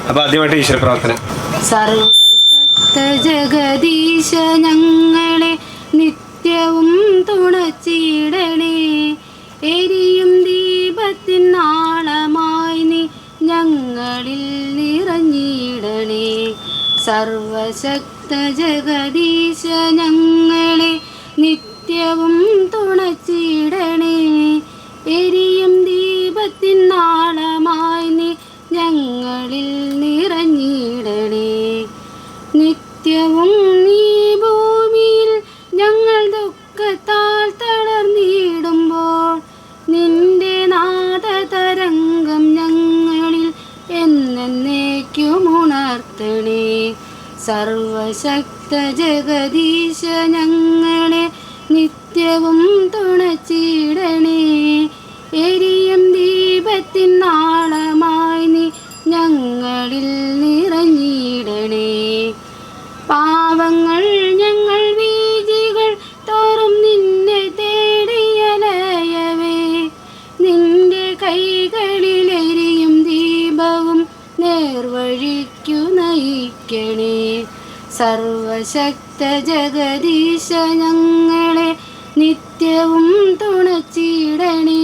അപ്പോൾ ആദ്യമായിട്ട് ഈശ്വര പ്രാർത്ഥന. സർവശക്ത ജഗദീശ ഞങ്ങളെ നിത്യവും തുണച്ചിടണേ. എരിയും ദീപത്തിൻ നാളമായി നീ ഞങ്ങളിൽ നിറഞ്ഞിടണേ. സർവശക്ത ജഗദീശ ഞങ്ങളെ നിത്യവും തുണച്ചിടണേ. എരിയും ദീപത്തിൻ നാളമായി നീ ഞങ്ങളിൽ നിറഞ്ഞിടണേ. നിത്യവും നീ ഭൂമിയിൽ ഞങ്ങൾ ദുഃഖത്താൽ തളർന്നിടുമ്പോൾ നിന്റെ നാദതരംഗം ഞങ്ങളിൽ എന്നേക്കും ഉണർത്തണേ. സർവശക്ത ജഗദീശ ഞങ്ങളെ നിത്യവും തുണച്ചിടണേ. എരിയും ദീപത്തിൻ നാളമായി നീ ഞങ്ങളിൽ നിറഞ്ഞിടണേ. പാവങ്ങൾ ഞങ്ങൾ വീജികൾ തോറും നിന്നെ തേടിയലയവേ നിന്റെ കൈകളിലെരിയും ദീപവും നേർവഴിക്കു നയിക്കണേ. സർവശക്ത ജഗദീശ ഞങ്ങളെ നിത്യവും തുണച്ചിടണേ.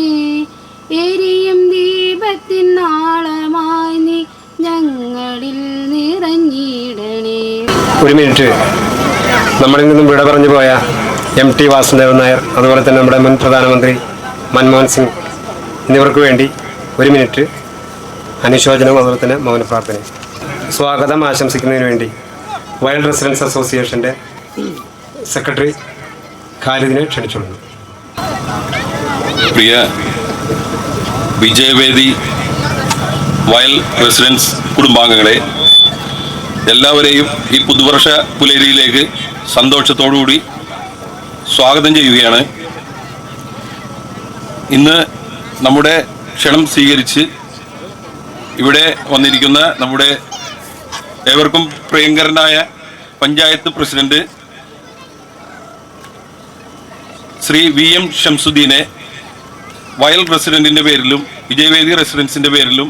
എരിയും ദീപത്തിൻ നാളമായി നീ ഞങ്ങളിൽ നിറഞ്ഞിടണേ. ഒരു മിനിറ്റ്. നമ്മളിൽ നിന്നും വിട പറഞ്ഞു പോയ MT വാസുദേവൻ നായർ, അതുപോലെ തന്നെ നമ്മുടെ മുൻ പ്രധാനമന്ത്രി മൻമോഹൻ സിംഗ് എന്നിവർക്ക് വേണ്ടി ഒരു മിനിറ്റ് അനുശോചനവും അതുപോലെ തന്നെ മൗന പ്രാർത്ഥനയും. സ്വാഗതം ആശംസിക്കുന്നതിന് വേണ്ടി വൈൽഡ് റെസിഡൻസ് അസോസിയേഷൻ്റെ സെക്രട്ടറി ഖാലിദിനെ ക്ഷണിച്ചുകൊള്ളുന്നു. പ്രിയ വിജയവേദി വൈൽഡ് റെസിഡൻസ് കുടുംബാംഗങ്ങളെ, എല്ലാവരെയും ഈ പുതുവർഷ പുലരിയിലേക്ക് സന്തോഷത്തോടുകൂടി സ്വാഗതം ചെയ്യുകയാണ്. ഇന്ന് നമ്മുടെ ക്ഷണം സ്വീകരിച്ച് ഇവിടെ വന്നിരിക്കുന്ന നമ്മുടെ ഏവർക്കും പ്രിയങ്കരനായ പഞ്ചായത്ത് പ്രസിഡന്റ് ശ്രീ VM ഷംസുദ്ദീനെ വൈൽഡ് റെസിഡൻറ്റിൻ്റെ പേരിലും വിജയവേദി റെസിഡൻസിൻ്റെ പേരിലും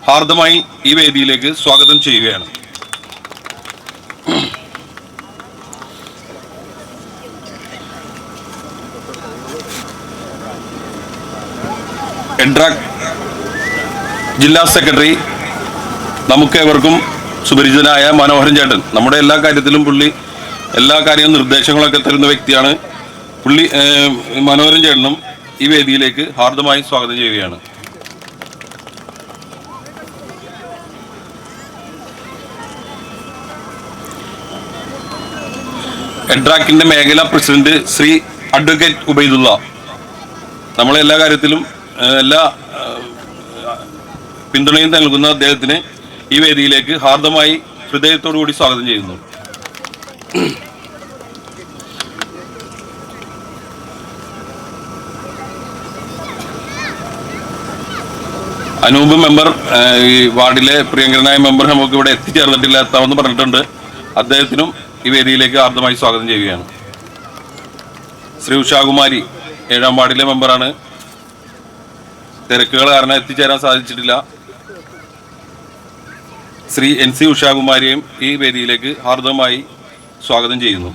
ഹാർദമായി ഈ വേദിയിലേക്ക് സ്വാഗതം ചെയ്യുകയാണ്. എഡ്രാക് ജില്ലാ സെക്രട്ടറി, നമുക്കേവർക്കും സുപരിചിതനായ മനോഹരൻ ചേട്ടൻ, നമ്മുടെ എല്ലാ കാര്യത്തിലും പുള്ളി എല്ലാ കാര്യവും നിർദ്ദേശങ്ങളൊക്കെ തരുന്ന വ്യക്തിയാണ്. പുള്ളി മനോഹരൻ ചേട്ടനും ഈ വേദിയിലേക്ക് ഹാർദമായി സ്വാഗതം ചെയ്യുകയാണ്. എഡ്രാക്കിൻ്റെ മേഖലാ പ്രസിഡന്റ് ശ്രീ അഡ്വക്കേറ്റ് ഉബൈദുള്ള, നമ്മളെ എല്ലാ കാര്യത്തിലും എല്ലാ പിന്തുണയും നൽകുന്ന അദ്ദേഹത്തിന് ഈ വേദിയിലേക്ക് ഹാർദമായി ഹൃദയത്തോടു കൂടി സ്വാഗതം ചെയ്യുന്നു. അനൂപ് മെമ്പർ, ഈ വാർഡിലെ പ്രിയങ്കരനായ മെമ്പർ നമുക്ക് ഇവിടെ എത്തിച്ചേർന്നിട്ടില്ല, എത്താമെന്ന് പറഞ്ഞിട്ടുണ്ട്. അദ്ദേഹത്തിനും ഈ വേദിയിലേക്ക് ഹാർദമായി സ്വാഗതം ചെയ്യുകയാണ്. ശ്രീ ഉഷാകുമാരി 7ാം വാർഡിലെ മെമ്പറാണ്. തിരക്കുകൾ കാരണം എത്തിച്ചേരാൻ സാധിച്ചിട്ടില്ല. ശ്രീ NC ഉഷാകുമാരിയും ഈ വേദിയിലേക്ക് ഹാർദമായി സ്വാഗതം ചെയ്യുന്നു.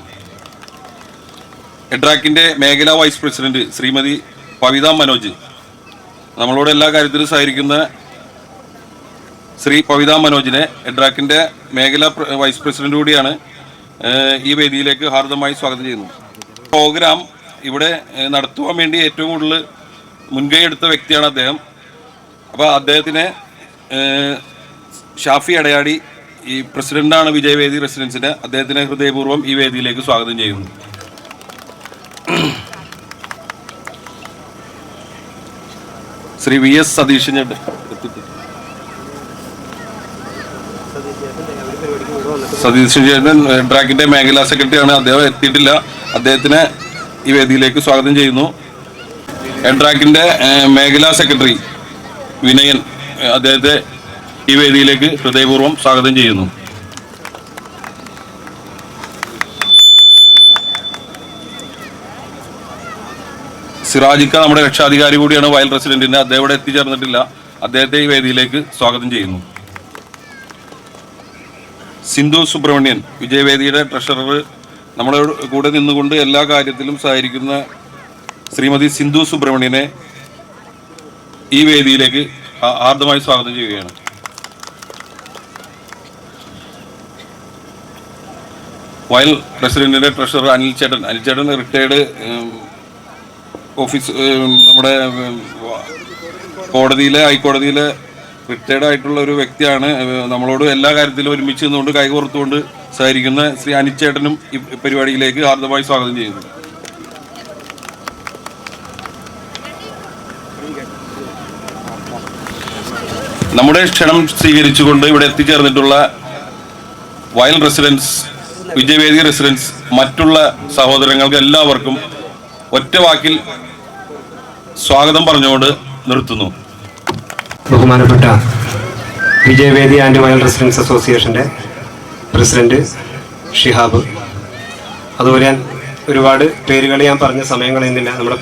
എഡ്രാക്കിൻ്റെ മേഖലാ വൈസ് പ്രസിഡന്റ് ശ്രീമതി പവിത മനോജ്, നമ്മളോട് എല്ലാ കാര്യത്തിലും സഹകരിക്കുന്ന ശ്രീ പവിത മനോജിനെ എഡ്രാക്കിൻ്റെ മേഖലാ വൈസ് പ്രസിഡന്റ് കൂടിയാണ്, ഈ വേദിയിലേക്ക് ഹാർദമായി സ്വാഗതം ചെയ്യുന്നു. പ്രോഗ്രാം ഇവിടെ നടത്തുവാൻ വേണ്ടി ഏറ്റവും കൂടുതൽ മുൻകൈ എടുത്ത വ്യക്തിയാണ് അദ്ദേഹം. അപ്പോൾ അദ്ദേഹത്തിനെ ഷാഫി അടയാടി, ഈ പ്രസിഡന്റാണ് വിജയവേദി റെസിഡൻസിൻ്റെ, അദ്ദേഹത്തിനെ ഹൃദയപൂർവ്വം ഈ വേദിയിലേക്ക് സ്വാഗതം ചെയ്യുന്നു. ശ്രീ VS സതീശൻ ചേട്ടൻ ട്രാക്കിന്റെ മേഖലാ സെക്രട്ടറിയാണ്. അദ്ദേഹം എത്തിയിട്ടില്ല. അദ്ദേഹത്തിനെ ഈ വേദിയിലേക്ക് സ്വാഗതം ചെയ്യുന്നു. എൻട്രാക്കിന്റെ മേഖലാ സെക്രട്ടറി വിനയൻ, അദ്ദേഹത്തെ ഈ വേദിയിലേക്ക് ഹൃദയപൂർവ്വം സ്വാഗതം ചെയ്യുന്നു. സിറാജിക്ക നമ്മുടെ രക്ഷാധികാരി കൂടിയാണ് വൈൽഡ് റെസിഡന്റിന്റെ. അദ്ദേഹം ഇവിടെ എത്തിച്ചേർന്നിട്ടില്ല. അദ്ദേഹത്തെ ഈ വേദിയിലേക്ക് സ്വാഗതം ചെയ്യുന്നു. സിന്ധു സുബ്രഹ്മണ്യൻ, വിജയവേദിയുടെ ട്രഷറർ, നമ്മുടെ കൂടെ നിന്നുകൊണ്ട് എല്ലാ കാര്യത്തിലും സഹകരിക്കുന്ന ശ്രീമതി സിന്ധു സുബ്രഹ്മണ്യനെ ഈ വേദിയിലേക്ക് ആർദ്രമായി സ്വാഗതം ചെയ്യുകയാണ്. വൈൽ പ്രസിഡന്റിന്റെ ട്രഷറർ അനിൽ ചേട്ടൻ റിട്ടയർഡ് ഓഫീസ്, നമ്മുടെ ഹൈക്കോടതിയിലെ റിട്ടയർഡ് ആയിട്ടുള്ള ഒരു വ്യക്തിയാണ്. നമ്മളോട് എല്ലാ കാര്യത്തിലും ഒരുമിച്ച് നിന്നുകൊണ്ട് കൈകോർത്തുകൊണ്ട് സഹകരിക്കുന്ന ശ്രീ അനിച്ചേട്ടനും ഈ പരിപാടിയിലേക്ക് ഹാർദമായി സ്വാഗതം ചെയ്യുന്നു. നമ്മുടെ ക്ഷണം സ്വീകരിച്ചുകൊണ്ട് ഇവിടെ എത്തിച്ചേർന്നിട്ടുള്ള വയൽ റെസിഡൻസ്, വിജയവേദി റെസിഡൻസ്, മറ്റുള്ള സഹോദരങ്ങൾക്ക് എല്ലാവർക്കും ഒറ്റ വാക്കിൽ സ്വാഗതം പറഞ്ഞുകൊണ്ട് നിർത്തുന്നു. ബഹുമാനപ്പെട്ട വിജയവേദി ആൻഡ് വയൽ റെസിഡൻസ് അസോസിയേഷൻ്റെ പ്രസിഡന്റ് ഷിഹാബ്, അതുപോലെ ഒരുപാട് പേരുകൾ ഞാൻ പറഞ്ഞ സമയം കളയുന്നില്ല. നമ്മുടെ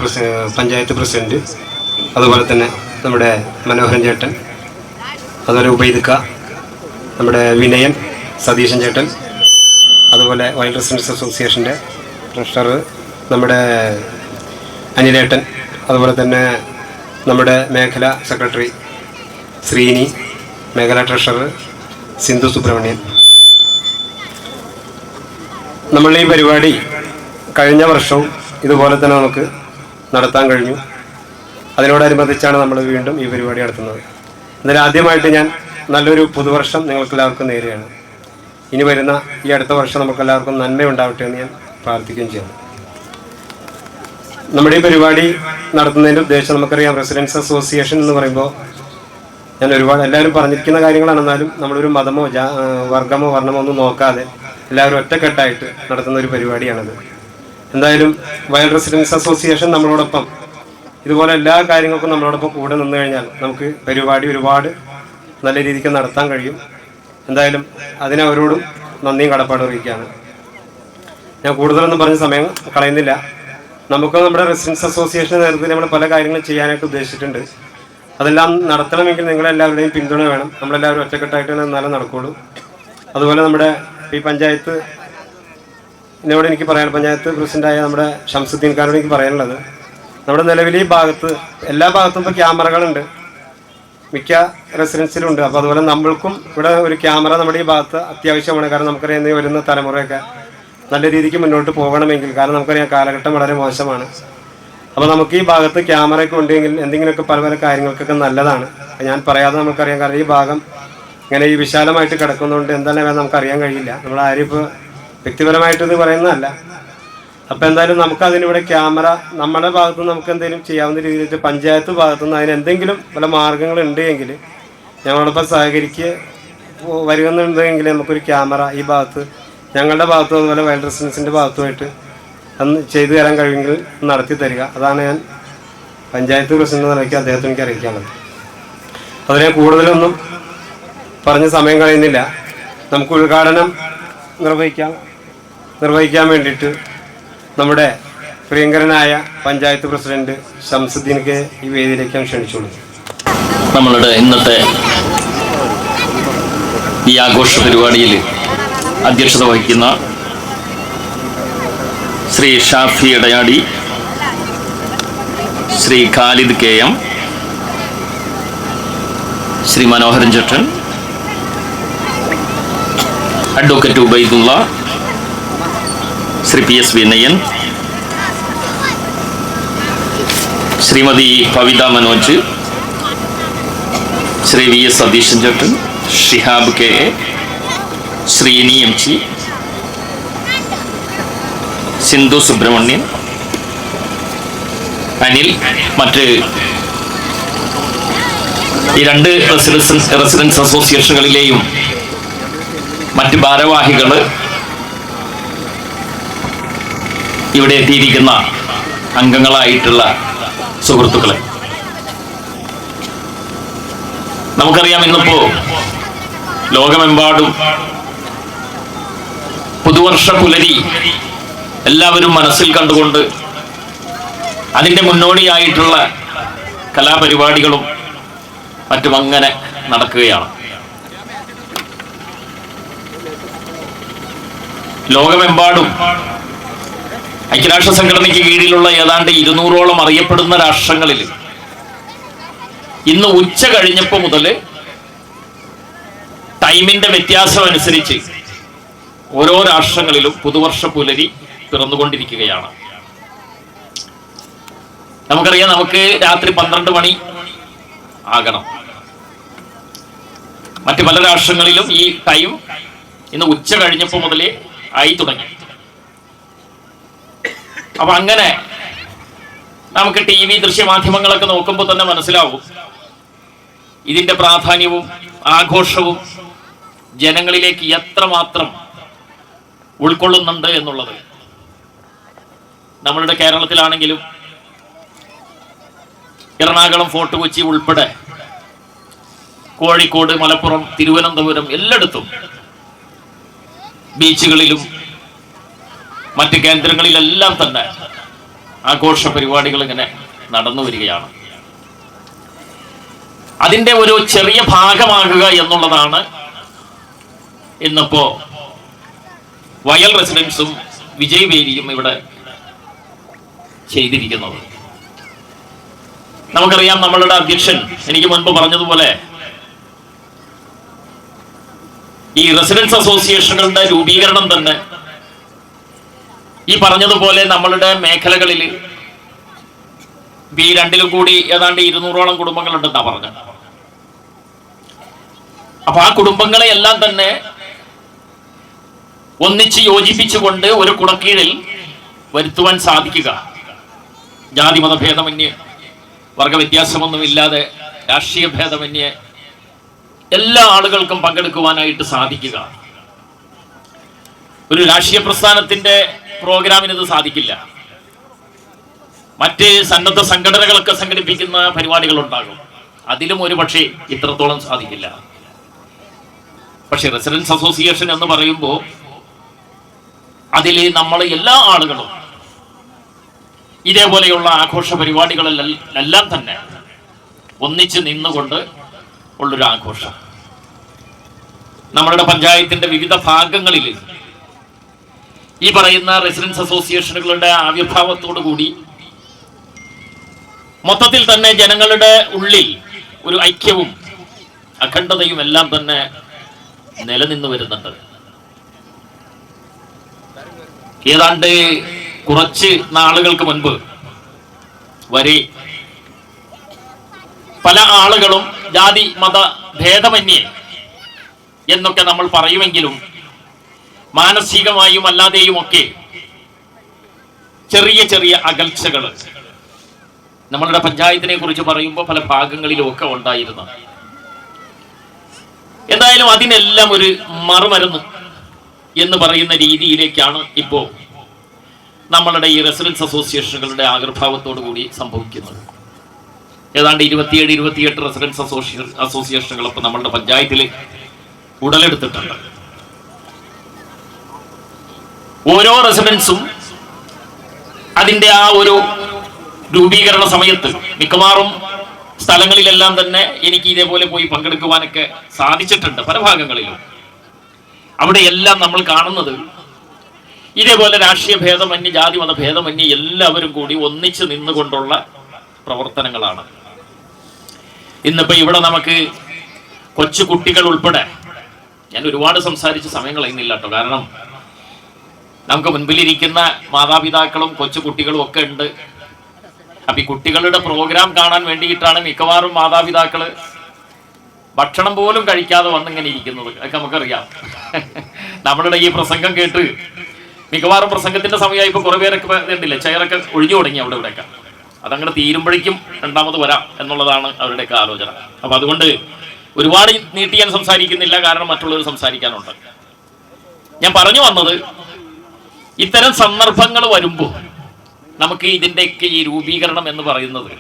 പഞ്ചായത്ത് പ്രസിഡന്റ്, അതുപോലെ തന്നെ നമ്മുടെ മനോഹരൻ ചേട്ടൻ, അതുപോലെ ഉബൈദ്ക്ക, നമ്മുടെ വിനയൻ, സതീശൻ ചേട്ടൻ, അതുപോലെ വൈൽഡ് റെസിഡൻസ് അസോസിയേഷൻ്റെ ട്രഷറർ നമ്മുടെ അനിലേട്ടൻ, അതുപോലെ തന്നെ നമ്മുടെ മേഖല സെക്രട്ടറി ശ്രീനി, മേഖല ട്രഷറർ സിന്ധു സുബ്രഹ്മണ്യൻ. നമ്മളുടെ ഈ പരിപാടി കഴിഞ്ഞ വർഷവും ഇതുപോലെ തന്നെ നമുക്ക് നടത്താൻ കഴിഞ്ഞു. അതിനോടനുബന്ധിച്ചാണ് നമ്മൾ വീണ്ടും ഈ പരിപാടി നടത്തുന്നത്. എന്നാലും ആദ്യമായിട്ട് ഞാൻ നല്ലൊരു പുതുവർഷം നിങ്ങൾക്കെല്ലാവർക്കും നേരുകയാണ്. ഇനി വരുന്ന ഈ അടുത്ത വർഷം നമുക്കെല്ലാവർക്കും നന്മയുണ്ടാവട്ടെ എന്ന് ഞാൻ പ്രാർത്ഥിക്കുകയും ചെയ്യുന്നു. നമ്മുടെ ഈ പരിപാടി നടത്തുന്നതിൻ്റെ ഉദ്ദേശം നമുക്കറിയാം. റെസിഡൻസ് അസോസിയേഷൻ എന്ന് പറയുമ്പോൾ ഞാൻ എല്ലാവരും പറഞ്ഞിരിക്കുന്ന കാര്യങ്ങളാണ്. എന്നാലും നമ്മളൊരു മതമോ വർഗമോ വർണ്ണമോ ഒന്നും നോക്കാതെ എല്ലാവരും ഒറ്റക്കെട്ടായിട്ട് നടത്തുന്ന ഒരു പരിപാടിയാണിത്. എന്തായാലും വയൽ റെസിഡൻസ് അസോസിയേഷൻ നമ്മളോടൊപ്പം ഇതുപോലെ എല്ലാ കാര്യങ്ങൾക്കും നമ്മളോടൊപ്പം കൂടെ നിന്ന് കഴിഞ്ഞാൽ നമുക്ക് പരിപാടി ഒരുപാട് നല്ല രീതിക്ക് നടത്താൻ കഴിയും. എന്തായാലും അതിനവരോടും നന്ദിയും കടപ്പാടും അറിയിക്കുകയാണ്. ഞാൻ കൂടുതലൊന്നും പറഞ്ഞ സമയം കളയുന്നില്ല. നമുക്ക് നമ്മുടെ റെസിഡൻസ് അസോസിയേഷൻ്റെ നേതൃത്വത്തിൽ നമ്മൾ പല കാര്യങ്ങളും ചെയ്യാനായിട്ട് ഉദ്ദേശിച്ചിട്ടുണ്ട്. അതെല്ലാം നടത്തണമെങ്കിൽ നിങ്ങളെല്ലാവരുടെയും പിന്തുണ വേണം. നമ്മളെല്ലാവരും ഒറ്റക്കെട്ടായിട്ട് എന്നാലും നടക്കുകയുള്ളൂ. അതുപോലെ നമ്മുടെ ഈ പഞ്ചായത്ത് എന്നോട് എനിക്ക് പറയാനുള്ളത്, പഞ്ചായത്ത് പ്രസിഡൻ്റായ നമ്മുടെ ഷംസുദ്ദീൻ ഖാനോട് എനിക്ക് പറയാനുള്ളത്, നമ്മുടെ നിലവിൽ ഈ ഭാഗത്ത് എല്ലാ ഭാഗത്തും ഇപ്പോൾ ക്യാമറകളുണ്ട്, മിക്ക റെസിഡൻസിലുണ്ട്. അപ്പോൾ അതുപോലെ നമ്മൾക്കും ഇവിടെ ഒരു ക്യാമറ നമ്മുടെ ഈ ഭാഗത്ത് അത്യാവശ്യമാണ്. കാരണം നമുക്കറിയാം വരുന്ന തലമുറയൊക്കെ നല്ല രീതിക്ക് മുന്നോട്ട് പോകണമെങ്കിൽ, കാരണം നമുക്കറിയാം കാലഘട്ടം വളരെ മോശമാണ്. അപ്പോൾ നമുക്ക് ഈ ഭാഗത്ത് ക്യാമറയൊക്കെ ഉണ്ടെങ്കിൽ എന്തെങ്കിലുമൊക്കെ പല പല കാര്യങ്ങൾക്കൊക്കെ നല്ലതാണ്. ഞാൻ പറയാതെ നമുക്കറിയാം. കാരണം ഈ ഭാഗം ഇങ്ങനെ ഈ വിശാലമായിട്ട് കിടക്കുന്നതുകൊണ്ട് എന്താണ് നമുക്കറിയാൻ കഴിയില്ല. നമ്മൾ ആരും ഇപ്പോൾ വ്യക്തിപരമായിട്ട് ഇത് പറയുന്നതല്ല. അപ്പോൾ എന്തായാലും നമുക്ക് അതിനിവിടെ ക്യാമറ നമ്മുടെ ഭാഗത്ത് നമുക്ക് എന്തെങ്കിലും ചെയ്യാവുന്ന രീതിയിൽ പഞ്ചായത്ത് ഭാഗത്തുനിന്ന് അതിന് എന്തെങ്കിലും പല മാർഗങ്ങളുണ്ട് എങ്കിൽ ഞങ്ങളോടൊപ്പം സഹകരിക്കുക വരുന്നുണ്ടെങ്കിൽ നമുക്കൊരു ക്യാമറ ഈ ഭാഗത്ത് ഞങ്ങളുടെ ഭാഗത്തും അതുപോലെ വൈൽഡ് റെസിഡൻസിൻ്റെ ഭാഗത്തുമായിട്ട് അന്ന് ചെയ്തു തരാൻ കഴിയുമെങ്കിൽ നടത്തി തരിക. അതാണ് ഞാൻ പഞ്ചായത്ത് പ്രസിഡന്റ് നിലയ്ക്ക് അദ്ദേഹത്തിന് എനിക്ക് അറിയിക്കാനുള്ളത്. അതിനെ കൂടുതലൊന്നും പറഞ്ഞ് സമയം കളയുന്നില്ല. നമുക്ക് ഉദ്ഘാടനം നിർവഹിക്കാൻ വേണ്ടിയിട്ട് നമ്മുടെ പ്രിയങ്കരനായ പഞ്ചായത്ത് പ്രസിഡന്റ് ഷംസുദ്ദീനക്ക് ഈ വേദിയിലേക്ക് ഞാൻ ക്ഷണിച്ചോളൂ. നമ്മളുടെ ഇന്നത്തെ ഈ ആഘോഷ പരിപാടിയിൽ അധ്യക്ഷത വഹിക്കുന്ന ശ്രീ ഷാഫി ഇടയാടി, ശ്രീ ഖാലിദ് KM, ശ്രീ മനോഹരൻ ചേട്ടൻ, advocate Ubaidullah, Shri PS Vinayan, Shrimati Pavitha Manoj, Shri VS Satheesan ചേട്ടൻ, ഷിഹാബ് KA, ശ്രീനി MC, സിന്ധു സുബ്രഹ്മണ്യൻ, അനിൽ, മറ്റ് ഈ രണ്ട് റെസിഡൻസ് അസോസിയേഷനുകളിലെയും മറ്റ് ഭാരവാഹികൾ, ഇവിടെ എത്തിയിരിക്കുന്ന അംഗങ്ങളായിട്ടുള്ള സുഹൃത്തുക്കളെ, നമുക്കറിയാം ഇന്നിപ്പോ ലോകമെമ്പാടും പുതുവർഷ പുലരി എല്ലാവരും മനസ്സിൽ കണ്ടുകൊണ്ട് അതിൻ്റെ മുന്നോടിയായിട്ടുള്ള കലാപരിപാടികളും മറ്റും അങ്ങനെ നടക്കുകയാണ്. ലോകമെമ്പാടും ഐക്യരാഷ്ട്ര സംഘടനയ്ക്ക് കീഴിലുള്ള ഏതാണ്ട് 200ഓളം അറിയപ്പെടുന്ന രാഷ്ട്രങ്ങളിൽ ഇന്ന് ഉച്ച കഴിഞ്ഞപ്പോൾ മുതൽ ടൈമിന്റെ വ്യത്യാസം അനുസരിച്ച് ഓരോ രാഷ്ട്രങ്ങളിലും പുതുവർഷ പുലരി പിറന്നുകൊണ്ടിരിക്കുകയാണ്. നമുക്കറിയാം, നമുക്ക് രാത്രി 12 മണി ആകണം. മറ്റു പല രാഷ്ട്രങ്ങളിലും ഈ ടൈം ഇന്ന് ഉച്ച കഴിഞ്ഞപ്പോൾ മുതലേ ആയി തുടങ്ങി. അപ്പൊ അങ്ങനെ നമുക്ക് TV ദൃശ്യമാധ്യമങ്ങളൊക്കെ നോക്കുമ്പോൾ തന്നെ മനസ്സിലാവും ഇതിന്റെ പ്രാധാന്യവും ആഘോഷവും ജനങ്ങളിലേക്ക് എത്രമാത്രം ഉൾക്കൊള്ളുന്നുണ്ട് എന്നുള്ളത്. നമ്മളുടെ കേരളത്തിലാണെങ്കിലും എറണാകുളം, ഫോർട്ട് കൊച്ചി ഉൾപ്പെടെ കോഴിക്കോട്, മലപ്പുറം, തിരുവനന്തപുരം എല്ലായിടത്തും ബീച്ചുകളിലും മറ്റ് കേന്ദ്രങ്ങളിലെല്ലാം തന്നെ ആഘോഷ പരിപാടികൾ ഇങ്ങനെ നടന്നു വരികയാണ്. അതിന്റെ ഒരു ചെറിയ ഭാഗമാകുക എന്നുള്ളതാണ് ഇന്നിപ്പോ വയൽ റെസിഡൻസും വിജയ് വേലിയും ഇവിടെ ചെയ്തിരിക്കുന്നത്. നമുക്കറിയാം, നമ്മളുടെ അധ്യക്ഷൻ എനിക്ക് മുൻപ് പറഞ്ഞതുപോലെ ഈ റെസിഡൻസ് അസോസിയേഷനുകളുടെ രൂപീകരണം തന്നെ ഈ പറഞ്ഞതുപോലെ നമ്മളുടെ മേഖലകളിൽ ഈ രണ്ടിലും കൂടി ഏതാണ്ട് 200ഓളം കുടുംബങ്ങളുണ്ടെന്നാ പറഞ്ഞത്. അപ്പൊ ആ കുടുംബങ്ങളെ എല്ലാം തന്നെ ഒന്നിച്ച് യോജിപ്പിച്ചുകൊണ്ട് ഒരു കുടക്കീഴിൽ വരുത്തുവാൻ സാധിക്കുക, ജാതി മതഭേദമന്യേ വർഗവ്യത്യാസമൊന്നുമില്ലാതെ രാഷ്ട്രീയ ഭേദമന്യേ എല്ലാ ആളുകൾക്കും പങ്കെടുക്കുവാനായിട്ട് സാധിക്കുക. ഒരു രാഷ്ട്രീയ പ്രസ്ഥാനത്തിന്റെ പ്രോഗ്രാമിന് ഇത് സാധിക്കില്ല. മറ്റ് സന്നദ്ധ സംഘടനകളൊക്കെ സംഘടിപ്പിക്കുന്ന പരിപാടികൾ ഉണ്ടാകും, അതിലും ഒരു പക്ഷേ ഇത്രത്തോളം സാധിക്കില്ല. പക്ഷെ റെസിഡൻസ് അസോസിയേഷൻ എന്ന് പറയുമ്പോൾ അതിൽ നമ്മൾ എല്ലാ ആളുകളും ഇതേപോലെയുള്ള ആഘോഷ പരിപാടികളിലെല്ലാം തന്നെ ഒന്നിച്ച് നിന്നുകൊണ്ട് ഉള്ളൊരു ആഘോഷം. നമ്മളുടെ പഞ്ചായത്തിന്റെ വിവിധ ഭാഗങ്ങളിൽ ഈ പറയുന്ന റെസിഡൻസ് അസോസിയേഷനുകളുടെ ആവിർഭാവത്തോടു കൂടി മൊത്തത്തിൽ തന്നെ ജനങ്ങളുടെ ഉള്ളിൽ ഒരു ഐക്യവും അഖണ്ഡതയും എല്ലാം തന്നെ നിലനിന്നു വരുന്നുണ്ട്. ഏതാണ്ട് കുറച്ച് നാളുകൾക്ക് മുൻപ് വരെ പല ആളുകളും ജാതി മത ഭേദമന്യേ എന്നൊക്കെ നമ്മൾ പറയുമെങ്കിലും മാനസികമായും അല്ലാതെയും ഒക്കെ ചെറിയ ചെറിയ അകൽച്ചകൾ നമ്മളുടെ പഞ്ചായത്തിനെ കുറിച്ച് പറയുമ്പോൾ പല ഭാഗങ്ങളിലും ഒക്കെ ഉണ്ടായിരുന്നു. എന്തായാലും അതിനെല്ലാം ഒരു മറുമരുന്ന് എന്ന് പറയുന്ന രീതിയിലേക്കാണ് ഇപ്പോ നമ്മളുടെ ഈ റെസിഡൻസ് അസോസിയേഷനുകളുടെ ആവിർഭാവത്തോടു കൂടി സംഭവിക്കുന്നത്. ഏതാണ്ട് 27-28 റെസിഡൻസ് അസോസിയേഷനുകൾ ഇപ്പൊ നമ്മളുടെ പഞ്ചായത്തിൽ ഉടലെടുത്തിട്ടുണ്ട്. ഓരോ റെസിഡൻസും അതിന്റെ ആ ഒരു രൂപീകരണ സമയത്ത് മിക്കവാറും സ്ഥലങ്ങളിലെല്ലാം തന്നെ എനിക്ക് ഇതേപോലെ പോയി പങ്കെടുക്കുവാനൊക്കെ സാധിച്ചിട്ടുണ്ട്. പല ഭാഗങ്ങളിലും അവിടെയെല്ലാം നമ്മൾ കാണുന്നത് ഇതേപോലെ രാഷ്ട്രീയ ഭേദമന്യേ ജാതി മത ഭേദമന്യേ എല്ലാവരും കൂടി ഒന്നിച്ച് നിന്നുകൊണ്ടുള്ള പ്രവർത്തനങ്ങളാണ്. ഇന്നിപ്പോ ഇവിടെ നമുക്ക് കൊച്ചു കുട്ടികൾ ഉൾപ്പെടെ, ഞാൻ ഒരുപാട് സംസാരിച്ച് സമയം കളയുന്നില്ല കേട്ടോ, കാരണം നമുക്ക് മുൻപിലിരിക്കുന്ന മാതാപിതാക്കളും കൊച്ചു കുട്ടികളും ഒക്കെ ഉണ്ട്. അപ്പൊ ഈ കുട്ടികളുടെ പ്രോഗ്രാം കാണാൻ വേണ്ടിയിട്ടാണ് മിക്കവാറും മാതാപിതാക്കള് ഭക്ഷണം പോലും കഴിക്കാതെ വന്നിങ്ങനെ ഇരിക്കുന്നത്. അതൊക്കെ നമുക്കറിയാം. നമ്മളുടെ ഈ പ്രസംഗം കേട്ട് മിക്കവാറും പ്രസംഗത്തിന്റെ സമയമായി ഇപ്പൊ കുറെ പേരൊക്കെ കണ്ടില്ലേ, ചെയറൊക്കെ ഒഴിഞ്ഞു തുടങ്ങി അവിടെ ഇവിടെയൊക്കെ. അതങ്ങനെ തീരുമ്പോഴേക്കും രണ്ടാമത് വരാം എന്നുള്ളതാണ് അവരുടെയൊക്കെ ആലോചന. അപ്പൊ അതുകൊണ്ട് ഒരുപാട് നീട്ടി ഞാൻ സംസാരിക്കുന്നില്ല, കാരണം മറ്റുള്ളവർ സംസാരിക്കാനുണ്ട്. ഞാൻ പറഞ്ഞു വന്നത്, ഇത്തരം സന്ദർഭങ്ങൾ വരുമ്പോൾ നമുക്ക് ഇതിൻ്റെയൊക്കെ ഈ രൂപീകരണം എന്ന് പറയുന്നത്,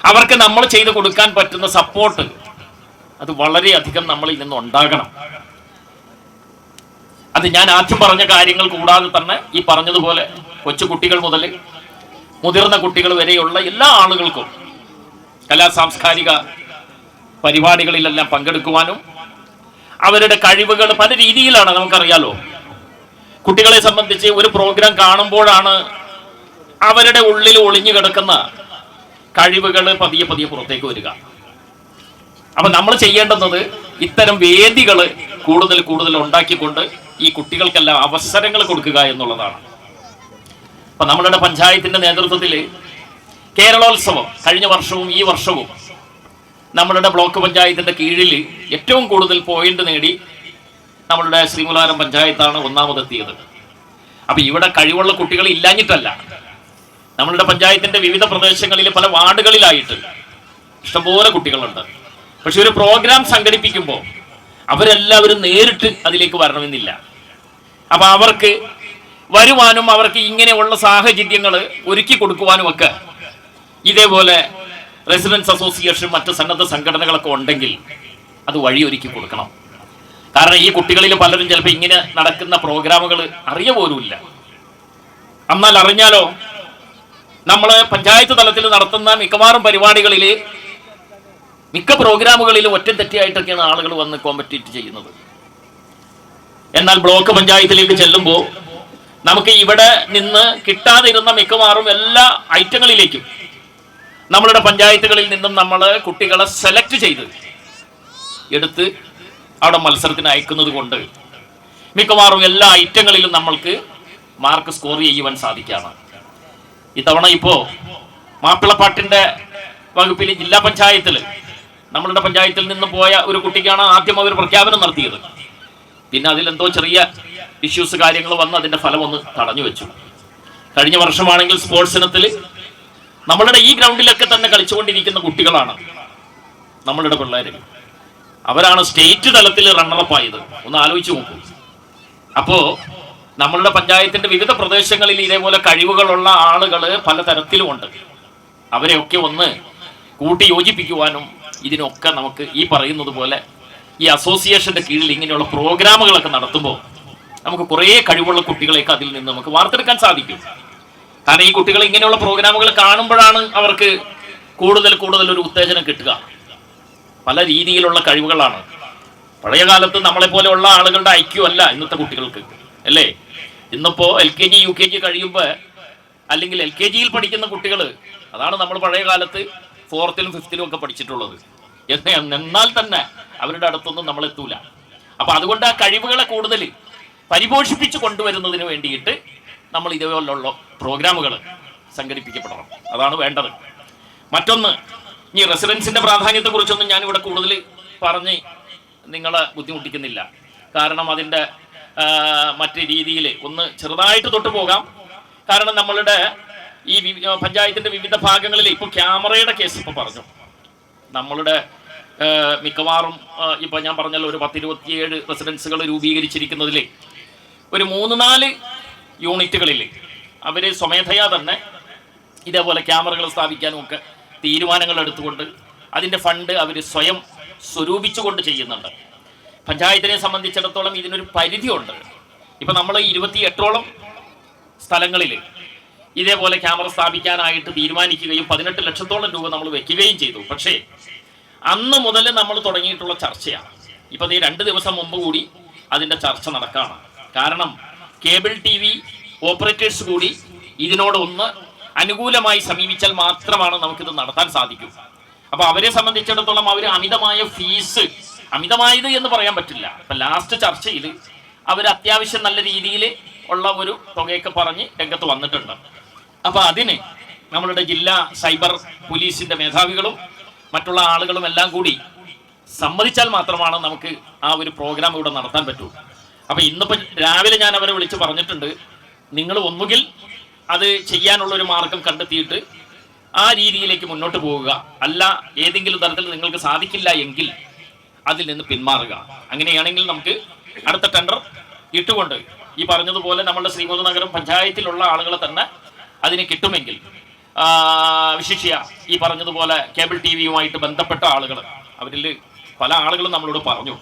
അവർക്ക് നമ്മൾ ചെയ്തു കൊടുക്കാൻ പറ്റുന്ന സപ്പോർട്ട് അത് വളരെയധികം നമ്മളിൽ നിന്ന് ഉണ്ടാകണം. അത് ഞാൻ ആദ്യം പറഞ്ഞ കാര്യങ്ങൾ കൂടാതെ തന്നെ ഈ പറഞ്ഞതുപോലെ കൊച്ചു കുട്ടികൾ മുതൽ മുതിർന്ന കുട്ടികൾ വരെയുള്ള എല്ലാ ആളുകൾക്കും കലാ സാംസ്കാരിക പരിപാടികളിലെല്ലാം പങ്കെടുക്കുവാനും അവരുടെ കഴിവുകൾ പല രീതിയിലാണ്, നമുക്കറിയാലോ. കുട്ടികളെ സംബന്ധിച്ച് ഒരു പ്രോഗ്രാം കാണുമ്പോഴാണ് അവരുടെ ഉള്ളിൽ ഒളിഞ്ഞു കിടക്കുന്ന കഴിവുകൾ പതിയെ പതിയെ പുറത്തേക്ക് വരിക. അപ്പൊ നമ്മൾ ചെയ്യേണ്ടുന്നത് ഇത്തരം വേദികൾ കൂടുതൽ കൂടുതൽ ഉണ്ടാക്കിക്കൊണ്ട് ഈ കുട്ടികൾക്കെല്ലാം അവസരങ്ങൾ കൊടുക്കുക എന്നുള്ളതാണ്. അപ്പൊ നമ്മളുടെ പഞ്ചായത്തിന്റെ നേതൃത്വത്തിൽ കേരളോത്സവം കഴിഞ്ഞ വർഷവും ഈ വർഷവും നമ്മളുടെ ബ്ലോക്ക് പഞ്ചായത്തിന്റെ കീഴിൽ ഏറ്റവും കൂടുതൽ പോയിന്റ് നേടി നമ്മളുടെ ശ്രീമുലാരം പഞ്ചായത്താണ് ഒന്നാമതെത്തിയത്. അപ്പൊ ഇവിടെ കഴിവുള്ള കുട്ടികൾ ഇല്ലാഞ്ഞിട്ടല്ല, നമ്മളുടെ പഞ്ചായത്തിന്റെ വിവിധ പ്രദേശങ്ങളിൽ പല വാർഡുകളിലായിട്ട് ഇഷ്ടംപോലെ കുട്ടികളുണ്ട്. പക്ഷെ ഒരു പ്രോഗ്രാം സംഘടിപ്പിക്കുമ്പോൾ അവരെല്ലാവരും നേരിട്ട് അതിലേക്ക് വരണമെന്നില്ല. അപ്പൊ അവർക്ക് വരുവാനും അവർക്ക് ഇങ്ങനെയുള്ള സാഹചര്യങ്ങൾ ഒരുക്കി കൊടുക്കുവാനും ഒക്കെ ഇതേപോലെ റെസിഡൻസ് അസോസിയേഷൻ മറ്റ് സന്നദ്ധ സംഘടനകളൊക്കെ ഉണ്ടെങ്കിൽ അത് വഴിയൊരുക്കി കൊടുക്കണം. കാരണം ഈ കുട്ടികളിൽ പലരും ചിലപ്പോൾ ഇങ്ങനെ നടക്കുന്ന പ്രോഗ്രാമുകൾ അറിയ പോലുമില്ല. എന്നാൽ അറിഞ്ഞാലോ, നമ്മൾ പഞ്ചായത്ത് തലത്തിൽ നടത്തുന്ന മിക്കവാറും പരിപാടികളിൽ മിക്ക പ്രോഗ്രാമുകളിലും ഒറ്റ തെറ്റിയായിട്ടൊക്കെയാണ് ആളുകൾ വന്ന് കോമ്പറ്റീറ്റ് ചെയ്യുന്നത്. എന്നാൽ ബ്ലോക്ക് പഞ്ചായത്തിലേക്ക് ചെല്ലുമ്പോൾ നമുക്ക് ഇവിടെ നിന്ന് കിട്ടാതിരുന്ന മിക്കവാറും എല്ലാ ഐറ്റങ്ങളിലേക്കും നമ്മളുടെ പഞ്ചായത്തുകളിൽ നിന്നും നമ്മൾ കുട്ടികളെ സെലക്ട് ചെയ്ത് എടുത്ത് അവിടെ മത്സരത്തിന് അയക്കുന്നത് കൊണ്ട് മിക്കവാറും എല്ലാ ഐറ്റങ്ങളിലും നമ്മൾക്ക് മാർക്ക് സ്കോർ ചെയ്യുവാൻ സാധിക്കാണ്. ഇത്തവണ ഇപ്പോൾ മാപ്പിളപ്പാട്ടിന്റെ വകുപ്പിൽ ജില്ലാ പഞ്ചായത്തിൽ നമ്മളുടെ പഞ്ചായത്തിൽ നിന്ന് പോയ ഒരു കുട്ടിക്കാണ് ആദ്യം അവർ പ്രഖ്യാപനം നടത്തിയത്. പിന്നെ അതിലെന്തോ ചെറിയ ഇഷ്യൂസ് കാര്യങ്ങൾ വന്ന് അതിന്റെ ഫലം ഒന്ന് തടഞ്ഞു വെച്ചു. കഴിഞ്ഞ വർഷമാണെങ്കിൽ സ്പോർട്സ് ഇനത്തിൽ നമ്മളുടെ ഈ ഗ്രൗണ്ടിലൊക്കെ തന്നെ കളിച്ചുകൊണ്ടിരിക്കുന്ന കുട്ടികളാണ് നമ്മളുടെ പിള്ളേർ. അവരാണ് സ്റ്റേറ്റ് തലത്തിൽ റണ്ണറപ്പ് ആയത്. ഒന്ന് ആലോചിച്ച് നോക്കൂ. അപ്പോ നമ്മളുടെ പഞ്ചായത്തിന്റെ വിവിധ പ്രദേശങ്ങളിൽ ഇതേപോലെ കഴിവുകളുള്ള ആളുകൾ പലതരത്തിലുമുണ്ട്. അവരെയൊക്കെ ഒന്ന് കൂട്ടി യോജിപ്പിക്കുവാനും ഇതിനൊക്കെ നമുക്ക് ഈ പറയുന്നത് പോലെ ഈ അസോസിയേഷന്റെ കീഴിൽ ഇങ്ങനെയുള്ള പ്രോഗ്രാമുകളൊക്കെ നടത്തുമ്പോൾ നമുക്ക് കുറേ കഴിവുള്ള കുട്ടികളെയൊക്കെ അതിൽ നിന്ന് നമുക്ക് വാർത്തെടുക്കാൻ സാധിക്കും. കാരണം ഈ കുട്ടികൾ ഇങ്ങനെയുള്ള പ്രോഗ്രാമുകൾ കാണുമ്പോഴാണ് അവർക്ക് കൂടുതൽ കൂടുതൽ ഒരു ഉത്തേജനം കിട്ടുക. പല രീതിയിലുള്ള കഴിവുകളാണ്. പഴയ കാലത്ത് നമ്മളെ പോലെയുള്ള ആളുകളുടെ ഐക്യം അല്ല ഇന്നത്തെ കുട്ടികൾക്ക്, അല്ലേ? ഇന്നിപ്പോ LKG UKG കഴിയുമ്പോൾ അല്ലെങ്കിൽ LKGയിൽ പഠിക്കുന്ന കുട്ടികൾ, അതാണ് നമ്മൾ പഴയ കാലത്ത് 4th 5th ഒക്കെ പഠിച്ചിട്ടുള്ളത്. എന്നാൽ തന്നെ അവരുടെ അടുത്തൊന്നും നമ്മൾ എത്തൂല. അപ്പൊ അതുകൊണ്ട് ആ കഴിവുകളെ കൂടുതൽ പരിപോഷിപ്പിച്ചു കൊണ്ടുവരുന്നതിന് വേണ്ടിയിട്ട് നമ്മൾ ഇതേപോലുള്ള പ്രോഗ്രാമുകൾ സംഘടിപ്പിക്കപ്പെടണം. അതാണ് വേണ്ടത്. മറ്റൊന്ന്, ഈ റെസിഡൻസിന്റെ പ്രാധാന്യത്തെ കുറിച്ചൊന്നും ഞാൻ ഇവിടെ കൂടുതൽ പറഞ്ഞ് നിങ്ങളെ ബുദ്ധിമുട്ടിക്കുന്നില്ല. കാരണം അതിൻ്റെ മറ്റു രീതിയിൽ ഒന്ന് ചെറുതായിട്ട് തൊട്ട് പോകാം. കാരണം നമ്മളുടെ ഈ പഞ്ചായത്തിന്റെ വിവിധ ഭാഗങ്ങളിൽ ഇപ്പോൾ ക്യാമറയുടെ കേസ് ഇപ്പോൾ പറഞ്ഞു. നമ്മളുടെ മിക്കവാറും ഇപ്പൊ ഞാൻ പറഞ്ഞല്ലോ ഒരു 10-27 റെസിഡൻസുകൾ രൂപീകരിച്ചിരിക്കുന്നതിൽ ഒരു 3-4 യൂണിറ്റുകളിൽ അവര് സ്വമേധയാ തന്നെ ഇതേപോലെ ക്യാമറകൾ സ്ഥാപിക്കാനും ഒക്കെ തീരുമാനങ്ങൾ എടുത്തുകൊണ്ട് അതിന്റെ ഫണ്ട് അവർ സ്വയം സ്വരൂപിച്ചുകൊണ്ട് ചെയ്യുന്നുണ്ട്. പഞ്ചായത്തിനെ സംബന്ധിച്ചിടത്തോളം ഇതിനൊരു പരിധിയുണ്ട്. ഇപ്പൊ നമ്മൾ 28ഓളം സ്ഥലങ്ങളിൽ ഇതേപോലെ ക്യാമറ സ്ഥാപിക്കാനായിട്ട് തീരുമാനിക്കുകയും 18 ലക്ഷത്തോളം രൂപ നമ്മൾ വെക്കുകയും ചെയ്തു. പക്ഷേ അന്ന് മുതൽ നമ്മൾ തുടങ്ങിയിട്ടുള്ള ചർച്ചയാണ്. ഇപ്പൊ ഈ 2 ദിവസം മുമ്പ് കൂടി അതിന്റെ ചർച്ച നടക്കുകയാണ്. കാരണം കേബിൾ TV ഓപ്പറേറ്റേഴ്സ് കൂടി ഇതിനോട് ഒന്ന് അനുകൂലമായി സമീപിച്ചാൽ മാത്രമാണ് നമുക്കിത് നടത്താൻ സാധിക്കൂ. അപ്പൊ അവരെ സംബന്ധിച്ചിടത്തോളം അവർ അമിതമായ ഫീസ്, അമിതമായത് എന്ന് പറയാൻ പറ്റില്ല. ഇപ്പൊ ലാസ്റ്റ് ചർച്ചയിൽ അവർ അത്യാവശ്യം നല്ല രീതിയിൽ ഉള്ള ഒരു തുകയൊക്കെ പറഞ്ഞ് രംഗത്ത് വന്നിട്ടുണ്ട്. അപ്പൊ അതിന് നമ്മളുടെ ജില്ലാ സൈബർ പോലീസിന്റെ മേധാവികളും മറ്റുള്ള ആളുകളും എല്ലാം കൂടി സമ്മതിച്ചാൽ മാത്രമാണ് നമുക്ക് ആ ഒരു പ്രോഗ്രാം ഇവിടെ നടത്താൻ പറ്റൂ. അപ്പൊ ഇന്നിപ്പോ രാവിലെ ഞാൻ അവരെ വിളിച്ച് പറഞ്ഞിട്ടുണ്ട്, നിങ്ങൾ ഒന്നുകിൽ അത് ചെയ്യാനുള്ള ഒരു മാർഗം കണ്ടെത്തിയിട്ട് ആ രീതിയിലേക്ക് മുന്നോട്ട് പോവുക, അല്ല ഏതെങ്കിലും തരത്തിൽ നിങ്ങൾക്ക് സാധിക്കില്ല എങ്കിൽ അതിൽ നിന്ന് പിന്മാറുക. അങ്ങനെയാണെങ്കിൽ നമുക്ക് അടുത്ത ടെൻഡർ ഇട്ടുകൊണ്ട് ഈ പറഞ്ഞതുപോലെ നമ്മളുടെ ശ്രീമൂലനഗരം പഞ്ചായത്തിലുള്ള ആളുകളെ തന്നെ അതിന് കിട്ടുമെങ്കിൽ, വിശിഷ്യ ഈ പറഞ്ഞതുപോലെ കേബിൾ TVയുമായിട്ട് ബന്ധപ്പെട്ട ആളുകൾ, അവരിൽ പല ആളുകളും നമ്മളോട് പറഞ്ഞു.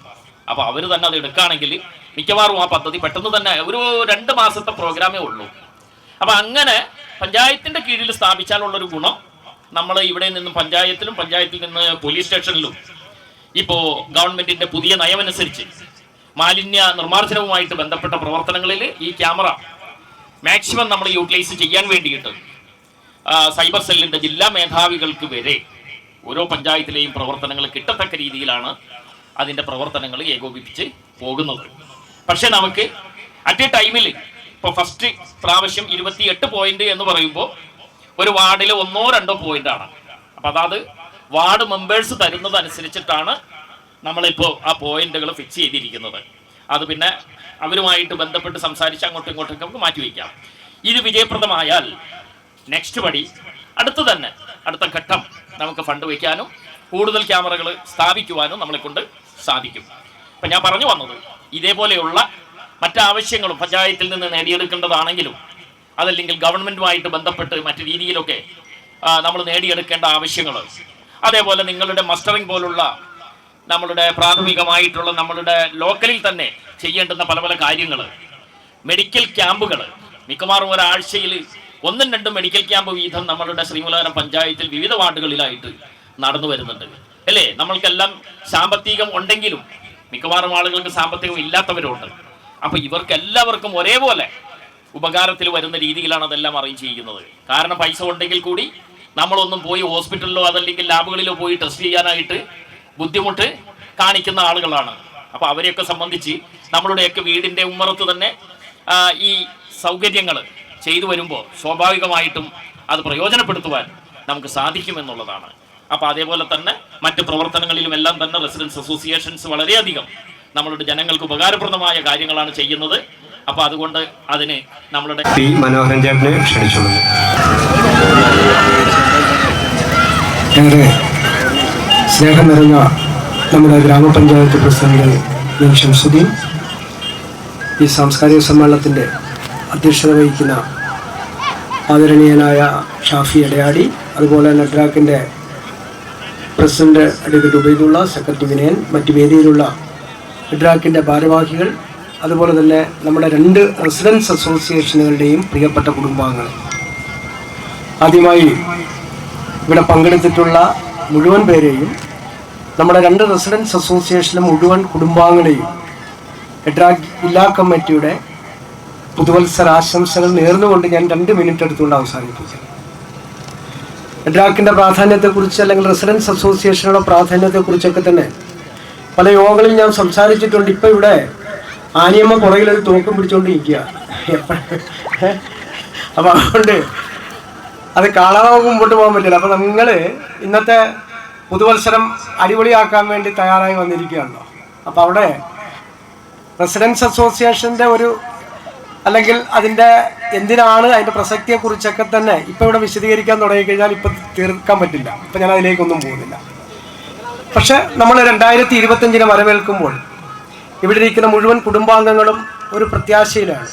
അപ്പൊ അവർ തന്നെ അത് എടുക്കുകയാണെങ്കിൽ മിക്കവാറും ആ പദ്ധതി പെട്ടെന്ന് തന്നെ ഒരു 2 മാസത്തെ പ്രോഗ്രാമേ ഉള്ളൂ. അപ്പൊ അങ്ങനെ പഞ്ചായത്തിന്റെ കീഴിൽ സ്ഥാപിച്ചാലുള്ളൊരു ഗുണം, നമ്മൾ ഇവിടെ നിന്നും പഞ്ചായത്തിലും പഞ്ചായത്തിൽ നിന്ന് പോലീസ് സ്റ്റേഷനിലും ഇപ്പോ ഗവൺമെന്റിന്റെ പുതിയ നയമനുസരിച്ച് മാലിന്യ നിർമ്മാർജ്ജനവുമായിട്ട് ബന്ധപ്പെട്ട പ്രവർത്തനങ്ങളിൽ ഈ ക്യാമറ മാക്സിമം നമ്മൾ യൂട്ടിലൈസ് ചെയ്യാൻ വേണ്ടിയിട്ട് സൈബർ സെല്ലിൻ്റെ ജില്ലാ മേധാവികൾക്ക് വരെ ഓരോ പഞ്ചായത്തിലെയും പ്രവർത്തനങ്ങൾ കിട്ടത്തക്ക രീതിയിലാണ് അതിൻ്റെ പ്രവർത്തനങ്ങൾ ഏകോപിപ്പിച്ച് പോകുന്നത്. പക്ഷേ നമുക്ക് അറ്റ് എ ടൈമിൽ ഇപ്പോൾ ഫസ്റ്റ് പ്രാവശ്യം 28 പോയിന്റ് എന്ന് പറയുമ്പോൾ ഒരു വാർഡിൽ 1-2 പോയിന്റാണ്. അപ്പം അതായത് വാർഡ് മെമ്പേഴ്സ് തരുന്നതനുസരിച്ചിട്ടാണ് നമ്മളിപ്പോൾ ആ പോയിന്റുകൾ ഫിക്സ് ചെയ്തിരിക്കുന്നത്. അത് പിന്നെ അവരുമായിട്ട് ബന്ധപ്പെട്ട് സംസാരിച്ച് അങ്ങോട്ടും ഇങ്ങോട്ടൊക്കെ നമുക്ക് മാറ്റിവെക്കാം. ഇത് വിജയപ്രദമായാൽ നെക്സ്റ്റ് പടി അടുത്ത ഘട്ടം നമുക്ക് ഫണ്ട് വയ്ക്കാനും കൂടുതൽ ക്യാമറകൾ സ്ഥാപിക്കുവാനും നമ്മളെ കൊണ്ട് സാധിക്കും. അപ്പം ഞാൻ പറഞ്ഞു വന്നത് ഇതേപോലെയുള്ള മറ്റാവശ്യങ്ങളും പഞ്ചായത്തിൽ നിന്ന് നേടിയെടുക്കേണ്ടതാണെങ്കിലും അതല്ലെങ്കിൽ ഗവൺമെൻറ്റുമായിട്ട് ബന്ധപ്പെട്ട് മറ്റു രീതിയിലൊക്കെ നമ്മൾ നേടിയെടുക്കേണ്ട ആവശ്യങ്ങൾ, അതേപോലെ നിങ്ങളുടെ മസ്റ്ററിംഗ് പോലുള്ള നമ്മളുടെ പ്രാഥമികമായിട്ടുള്ള നമ്മളുടെ ലോക്കലിൽ തന്നെ ചെയ്യേണ്ടുന്ന പല പല കാര്യങ്ങൾ, മെഡിക്കൽ ക്യാമ്പുകൾ മിക്കവാറും ഒരാഴ്ചയിൽ 1-2 മെഡിക്കൽ ക്യാമ്പ് വീതം നമ്മളുടെ ശ്രീമൂലകരം പഞ്ചായത്തിൽ വിവിധ വാർഡുകളിലായിട്ട് നടന്നു വരുന്നുണ്ട് അല്ലേ. നമ്മൾക്കെല്ലാം സാമ്പത്തികം ഉണ്ടെങ്കിലും മിക്കവാറും ആളുകൾക്ക് സാമ്പത്തികം ഇല്ലാത്തവരുണ്ട്. അപ്പോൾ ഇവർക്കെല്ലാവർക്കും ഒരേപോലെ ഉപകാരത്തിൽ വരുന്ന രീതിയിലാണ് അതെല്ലാം അറേഞ്ച് ചെയ്യുന്നത്. കാരണം പൈസ ഉണ്ടെങ്കിൽ കൂടി നമ്മളൊന്നും പോയി ഹോസ്പിറ്റലിലോ അതല്ലെങ്കിൽ ലാബുകളിലോ പോയി ടെസ്റ്റ് ചെയ്യാനായിട്ട് ബുദ്ധിമുട്ട് കാണിക്കുന്ന ആളുകളാണ്. അപ്പോൾ അവരെയൊക്കെ സംബന്ധിച്ച് നമ്മളുടെയൊക്കെ വീടിൻ്റെ ഉമ്മറത്ത് തന്നെ ഈ സൗകര്യങ്ങൾ ചെയ്തു വരുമ്പോൾ സ്വാഭാവികമായിട്ടും അത് പ്രയോജനപ്പെടുത്തുവാൻ നമുക്ക് സാധിക്കുമെന്നുള്ളതാണ്. അപ്പോൾ അതേപോലെ തന്നെ മറ്റ് പ്രവർത്തനങ്ങളിലും എല്ലാം തന്നെ റെസിഡൻസ് അസോസിയേഷൻസ് വളരെയധികം നമ്മളുടെ ജനങ്ങൾക്ക് ഉപകാരപ്രദമായ കാര്യങ്ങളാണ് ചെയ്യുന്നത്. അപ്പോൾ അതുകൊണ്ട് അതിന് നമ്മളുടെ പി മനോഹരൻ ചേട്ടനെ ക്ഷണിച്ചോളൂ. ഏറെ സ്നേഹം നിറഞ്ഞ നമ്മുടെ ഗ്രാമപഞ്ചായത്ത് പ്രസിഡന്റ് എൻ ഷംസുദ്ദീൻ, ഈ സാംസ്കാരിക സമ്മേളനത്തിൻ്റെ അധ്യക്ഷത വഹിക്കുന്ന ആദരണീയനായ ഷാഫി എടയാടി, അതുപോലെ തന്നെ എഡ്രാക്കിൻ്റെ president advocate Ubaidullah, secretary Vinayan, മറ്റ് വേദിയിലുള്ള എഡ്രാക്കിൻ്റെ ഭാരവാഹികൾ, അതുപോലെ തന്നെ നമ്മുടെ 2 റെസിഡൻസ് അസോസിയേഷനുകളുടെയും പ്രിയപ്പെട്ട കുടുംബാംഗങ്ങൾ, ആദ്യമായി ഇവിടെ പങ്കെടുത്തിട്ടുള്ള മുഴുവൻ പേരെയും, നമ്മുടെ 2 റെസിഡൻസ് അസോസിയേഷനിലെ മുഴുവൻ കുടുംബാംഗങ്ങളെയും എഡ്രാക്ക് ജില്ലാ കമ്മിറ്റിയുടെ പുതുവത്സരാശംസകൾ നേർന്നുകൊണ്ട് ഞാൻ 2 മിനിറ്റ് എടുത്തുകൊണ്ട് അവസാനിപ്പിക്കാം. എഡ്രാക്കിൻ്റെ പ്രാധാന്യത്തെക്കുറിച്ച് അല്ലെങ്കിൽ റെസിഡൻസ് അസോസിയേഷനുകളുടെ പ്രാധാന്യത്തെക്കുറിച്ചൊക്കെ തന്നെ പല യോഗങ്ങളിൽ ഞാൻ സംസാരിച്ചിട്ടുണ്ട്. ഇപ്പം ഇവിടെ ആനിയമ്മ പുറകിലൊരു തോക്കും പിടിച്ചുകൊണ്ടിരിക്കുക. അപ്പം അതുകൊണ്ട് അത് കാണാതെ മുമ്പോട്ട് പോകാൻ പറ്റില്ല. അപ്പം നിങ്ങൾ ഇന്നത്തെ പുതുവത്സരം അടിപൊളിയാക്കാൻ വേണ്ടി തയ്യാറായി വന്നിരിക്കുകയാണല്ലോ. അപ്പം അവിടെ റെസിഡൻസ് അസോസിയേഷൻ്റെ ഒരു അല്ലെങ്കിൽ അതിൻ്റെ എന്തിനാണ് അതിൻ്റെ പ്രസക്തിയെക്കുറിച്ചൊക്കെ തന്നെ ഇപ്പോൾ ഇവിടെ വിശദീകരിക്കാൻ തുടങ്ങിക്കഴിഞ്ഞാൽ ഇപ്പം തീർക്കാൻ പറ്റില്ല. ഇപ്പം ഞാൻ അതിലേക്കൊന്നും പോകുന്നില്ല. പക്ഷെ നമ്മൾ 2025 വരവേൽക്കുമ്പോൾ ഇവിടെ ഇരിക്കുന്ന മുഴുവൻ കുടുംബാംഗങ്ങളും ഒരു പ്രത്യാശയിലാണ്.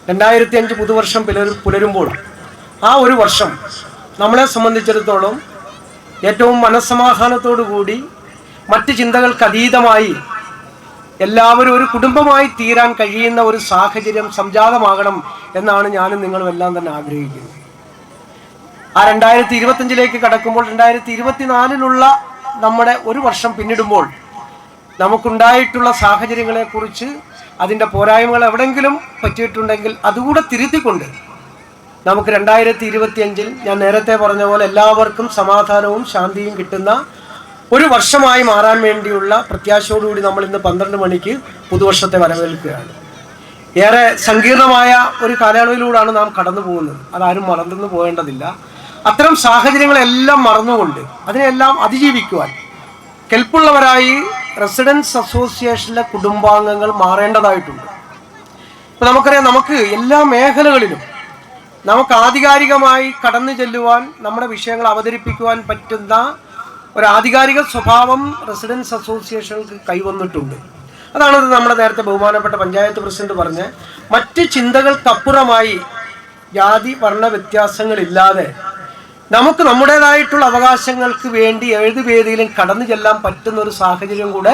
2005 പുതുവർഷം പുലരുമ്പോൾ ആ ഒരു വർഷം നമ്മളെ സംബന്ധിച്ചിടത്തോളം ഏറ്റവും മനസ്സമാധാനത്തോടു കൂടി മറ്റ് ചിന്തകൾക്ക് അതീതമായി എല്ലാവരും ഒരു കുടുംബമായി തീരാൻ കഴിയുന്ന ഒരു സാഹചര്യം സംജാതമാകണം എന്നാണ് ഞാനും നിങ്ങളും എല്ലാം തന്നെ ആഗ്രഹിക്കുന്നത്. ആ 2025 കടക്കുമ്പോൾ 2024 നമ്മുടെ ഒരു വർഷം പിന്നിടുമ്പോൾ നമുക്കുണ്ടായിട്ടുള്ള സാഹചര്യങ്ങളെക്കുറിച്ച് അതിൻ്റെ പോരായ്മകൾ എവിടെയെങ്കിലും പറ്റിയിട്ടുണ്ടെങ്കിൽ അതുകൂടെ തിരുത്തിക്കൊണ്ട് നമുക്ക് 2025 ഞാൻ നേരത്തെ പറഞ്ഞ പോലെ എല്ലാവർക്കും സമാധാനവും ശാന്തിയും കിട്ടുന്ന ഒരു വർഷമായി മാറാൻ വേണ്ടിയുള്ള പ്രത്യാശയോടുകൂടി നമ്മൾ ഇന്ന് 12 മണിക്ക് പുതുവർഷത്തെ വരവേൽക്കുകയാണ്. ഏറെ സങ്കീർണമായ ഒരു കാലയളവിലൂടെയാണ് നാം കടന്നു പോകുന്നത്. അതാരും മറന്നു പോകേണ്ടതില്ല. അത്തരം സാഹചര്യങ്ങളെല്ലാം മറന്നുകൊണ്ട് അതിനെല്ലാം അതിജീവിക്കുവാൻ കെൽപ്പുള്ളവരായി റെസിഡൻസ് അസോസിയേഷനിലെ കുടുംബാംഗങ്ങൾ മാറേണ്ടതായിട്ടുണ്ട്. ഇപ്പം നമുക്കറിയാം, നമുക്ക് എല്ലാ മേഖലകളിലും നമുക്ക് ആധികാരികമായി കടന്നു ചെല്ലുവാൻ നമ്മുടെ വിഷയങ്ങൾ അവതരിപ്പിക്കുവാൻ പറ്റുന്ന ഒരു ആധികാരിക സ്വഭാവം റെസിഡൻസ് അസോസിയേഷനുകൾക്ക് കൈവന്നിട്ടുണ്ട്. അതാണ് നമ്മുടെ നേരത്തെ ബഹുമാനപ്പെട്ട പഞ്ചായത്ത് പ്രസിഡന്റ് പറഞ്ഞ മറ്റ് ചിന്തകൾക്കപ്പുറമായി ജാതി വർണ്ണ വ്യത്യാസങ്ങളില്ലാതെ നമുക്ക് നമ്മുടേതായിട്ടുള്ള അവകാശങ്ങൾക്ക് വേണ്ടി ഏത് വേദിയിലും കടന്നു ചെല്ലാൻ പറ്റുന്ന ഒരു സാഹചര്യം കൂടെ